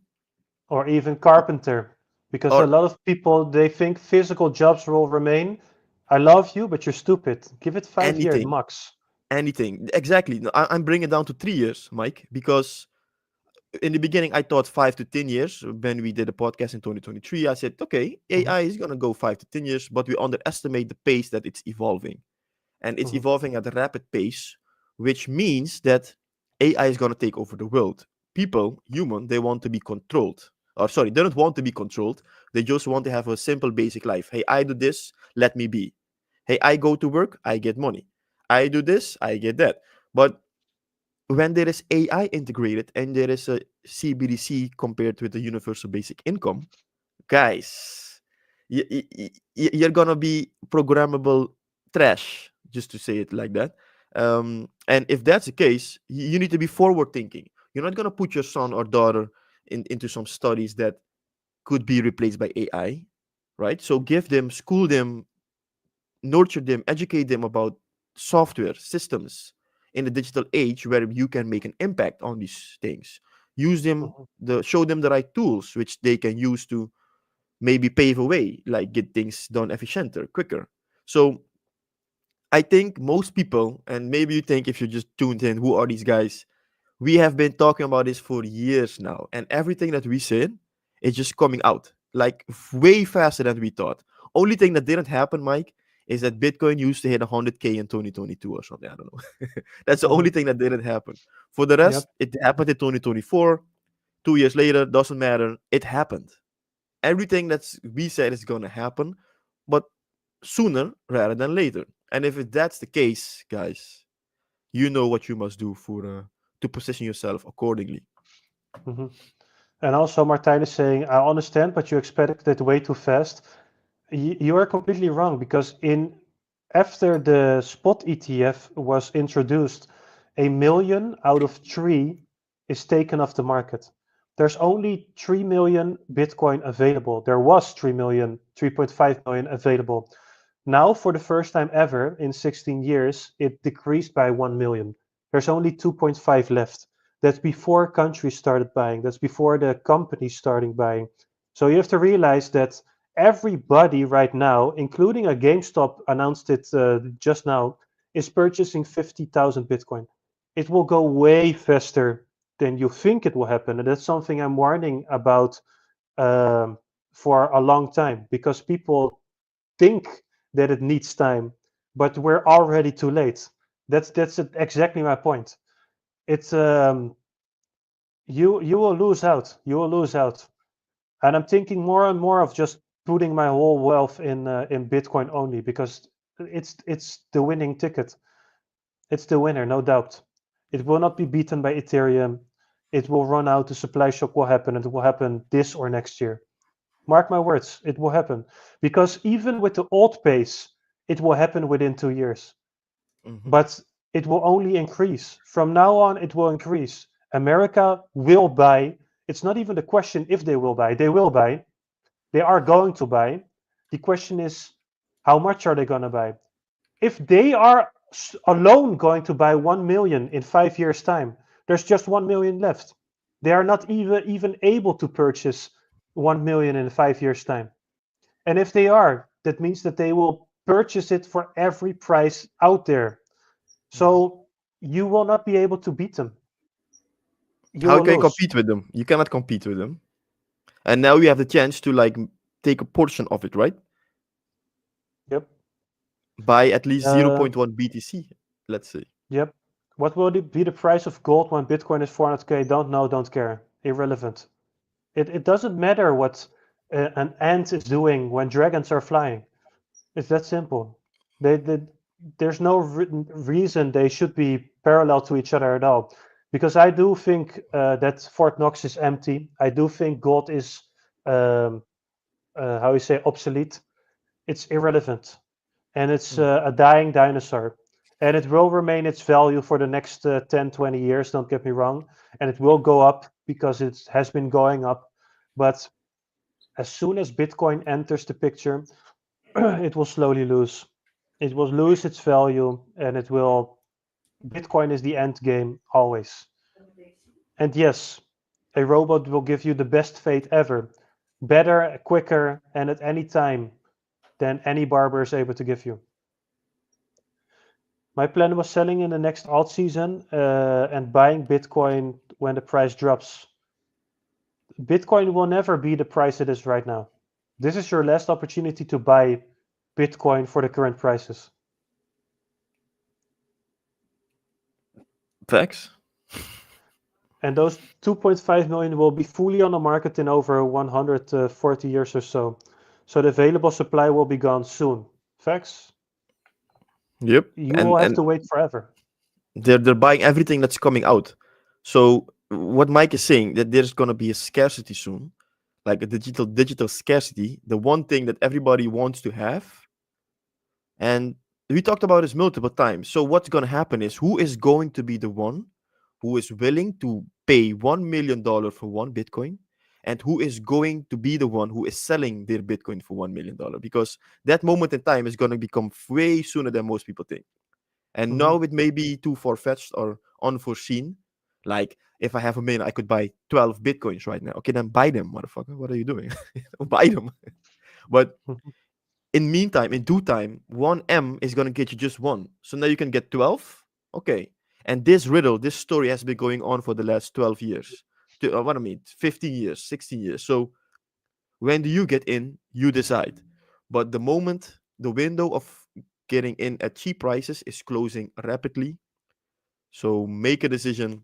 Or even carpenter, because a or lot of people they think physical jobs will remain. I love you, but you're stupid. Give it 5 years anything, max. anything. Exactly. No, I'm bringing it down to 3 years, Mike, because in the beginning I thought 5 to 10 years. When we did a podcast in 2023, I said, okay, Mhm, AI is gonna go 5 to 10 years, but we underestimate the pace that it's evolving. And it's mhm, evolving at a rapid pace, which means that AI is going to take over the world. People, human, they want to be controlled. Or sorry, they don't want to be controlled. They just want to have a simple, basic life. Hey, I do this, let me be. Hey, I go to work, I get money. I do this, I get that. But when there is AI integrated and there is a CBDC compared with the universal basic income, guys, you're gonna be programmable trash, just to say it like that. And if that's the case, you need to be forward thinking. You're not gonna put your son or daughter into some studies that could be replaced by AI, right? So give them, school them, nurture them, educate them about software systems in the digital age where you can make an impact on these things. Use them, mhm, show them the right tools which they can use to maybe pave a way, like get things done efficienter, quicker. So I think most people, and maybe you think if you just tuned in, who are these guys? We have been talking about this for years now, and everything that we said is just coming out like way faster than we thought. Only thing that didn't happen, Mike, is that Bitcoin used to hit 100K in 2022 or something. I don't know. That's the only mhm. thing that didn't happen. For the rest, Yep. it happened in 2024. 2 years later, doesn't matter. It happened. Everything that's we said is going to happen, but sooner rather than later. And if that's the case, guys, you know what you must do for to position yourself accordingly. Mhm. And also, Martijn is saying, I understand, but you expect it way too fast. You are completely wrong because in after the spot ETF was introduced, 1 million out of 3 is taken off the market. There's only 3 million Bitcoin available. There was 3 million, 3.5 million available. Now, for the first time ever in 16 years, it decreased by 1 million. There's only 2.5 left. That's before countries started buying. That's before the companies starting buying. So you have to realize that everybody right now, including a GameStop announced it just now, is purchasing 50,000 Bitcoin. It will go way faster than you think it will happen. And that's something I'm warning about um, for a long time because people think that it needs time, but we're already too late. That's exactly my point. It's you will lose out. You will lose out. And I'm thinking more and more of just putting my whole wealth in Bitcoin only because it's the winning ticket. It's the winner, no doubt. It will not be beaten by Ethereum. It will run out. The supply shock will happen, and it will happen this or next year. Mark my words, it will happen. Because even with the old pace, it will happen within 2 years. Hmm. But it will only increase. From now on, it will increase. America will buy. It's not even the question if they will buy. They will buy. They are going to buy. The question is, how much are they going to buy? If they are alone going to buy 1 million in 5 years' time, there's just 1 million left. They are not even able to purchase 1 million in 5 years' time. And if they are, that means that they will purchase it for every price out there. Hmm. So you will not be able to beat them. You How will can you lose. compete with them? You cannot compete with them. And now you have the chance to like take a portion of it, right? Yep. By at least zero Uh, point 0.1 BTC, let's say. yep. What will be the price of gold when Bitcoin is 400K? Don't know, don't care. Irrelevant. It doesn't matter what an ant is doing when dragons are flying. It's that simple. There's no reason they should be parallel to each other at all. Because I do think that Fort Knox is empty. I do think gold is, how you say, obsolete. It's irrelevant. And it's a dying dinosaur. And it will remain its value for the next 10, 20 years, don't get me wrong. And it will go up because it has been going up. But as soon as Bitcoin enters the picture, it will slowly lose. It will lose its value, and it will. Bitcoin is the end game always. And yes, a robot will give you the best fade ever, better, quicker, and at any time than any barber is able to give you. My plan was selling in the next alt season and buying Bitcoin when the price drops. Bitcoin will never be the price it is right now. This is your last opportunity to buy Bitcoin for the current prices. Facts. And those 2.5 million will be fully on the market in over 140 years or so. So the available supply will be gone soon. Facts? Yep. You will have to wait forever. They're buying everything that's coming out. So what Mike is saying, that there's gonna be a scarcity soon, like a digital scarcity, the one thing that everybody wants to have. And we talked about this multiple times. So what's gonna happen is, who is going to be the one who is willing to pay $1 million for one Bitcoin, and who is going to be the one who is selling their Bitcoin for $1 million? Because that moment in time is going to become way sooner than most people think. And now it may be too far-fetched or unforeseen. Like, if I have $1 million, I could buy 12 Bitcoins right now. Okay, then buy them, motherfucker. What are you doing? Buy them. But in meantime, in due time, 1M is going to get you just one. So now you can get 12. Okay. And this riddle, this story has been going on for the last 12 years. 15 years, 16 years. So when do you get in? You decide. But the moment, the window of getting in at cheap prices is closing rapidly. So make a decision.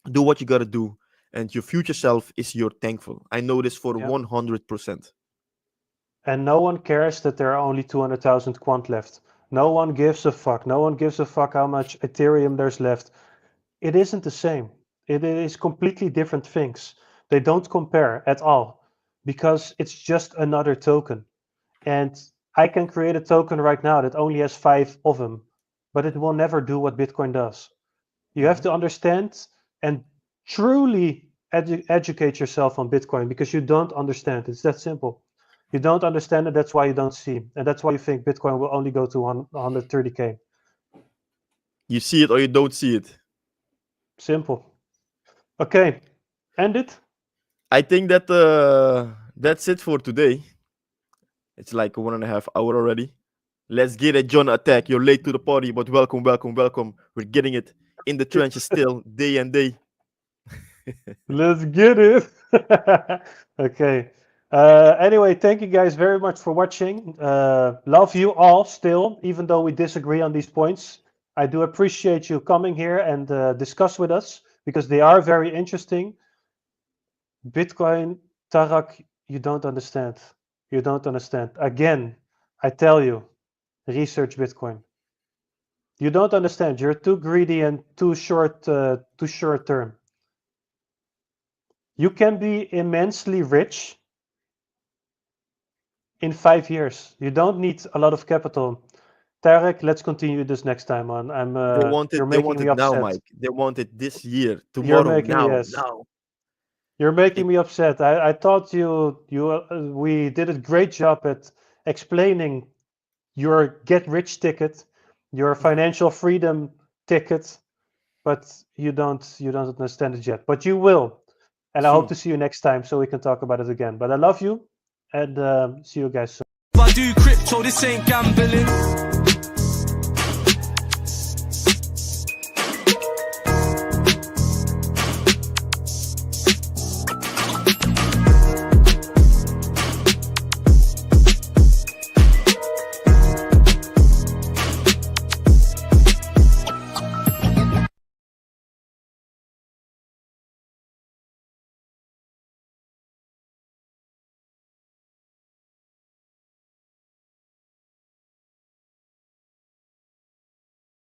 Do what you got to do. And your future self is your thankful. I know this for 100%. And no one cares that there are only 200,000 quant left. No one gives a fuck. No one gives a fuck how much Ethereum there's left. It isn't the same. It is completely different things. They don't compare at all because it's just another token. And I can create a token right now that only has 5 of them, but it will never do what Bitcoin does. You have to understand and truly educate yourself on Bitcoin because you don't understand. It's that simple. You don't understand it, that's why you don't see. And that's why you think Bitcoin will only go to 130K. You see it or you don't see it. Simple. Okay, end it. I think that that's it for today. It's like 1.5 hours already. Let's get it, John Attack. You're late to the party, but welcome. We're getting it in the trenches still, day and day. Let's get it. Okay. Anyway, thank you guys very much for watching. Love you all still, even though we disagree on these points. I do appreciate you coming here and discuss with us because they are very interesting. Bitcoin, Tarak, you don't understand. You don't understand. Again, I tell you, research Bitcoin. You don't understand. You're too greedy and too short term. You can be immensely rich in 5 years. You don't need a lot of capital. Tarek, let's continue this next time on. They want it. You're They making want me it now, upset. Mike. They want it this year, tomorrow, now. You're making me upset. I thought we did a great job at explaining your get rich ticket, your financial freedom ticket, but you don't understand it yet. But you will, and I hope to see you next time so we can talk about it again. But I love you, and see you guys soon. If I do crypto, this ain't gambling.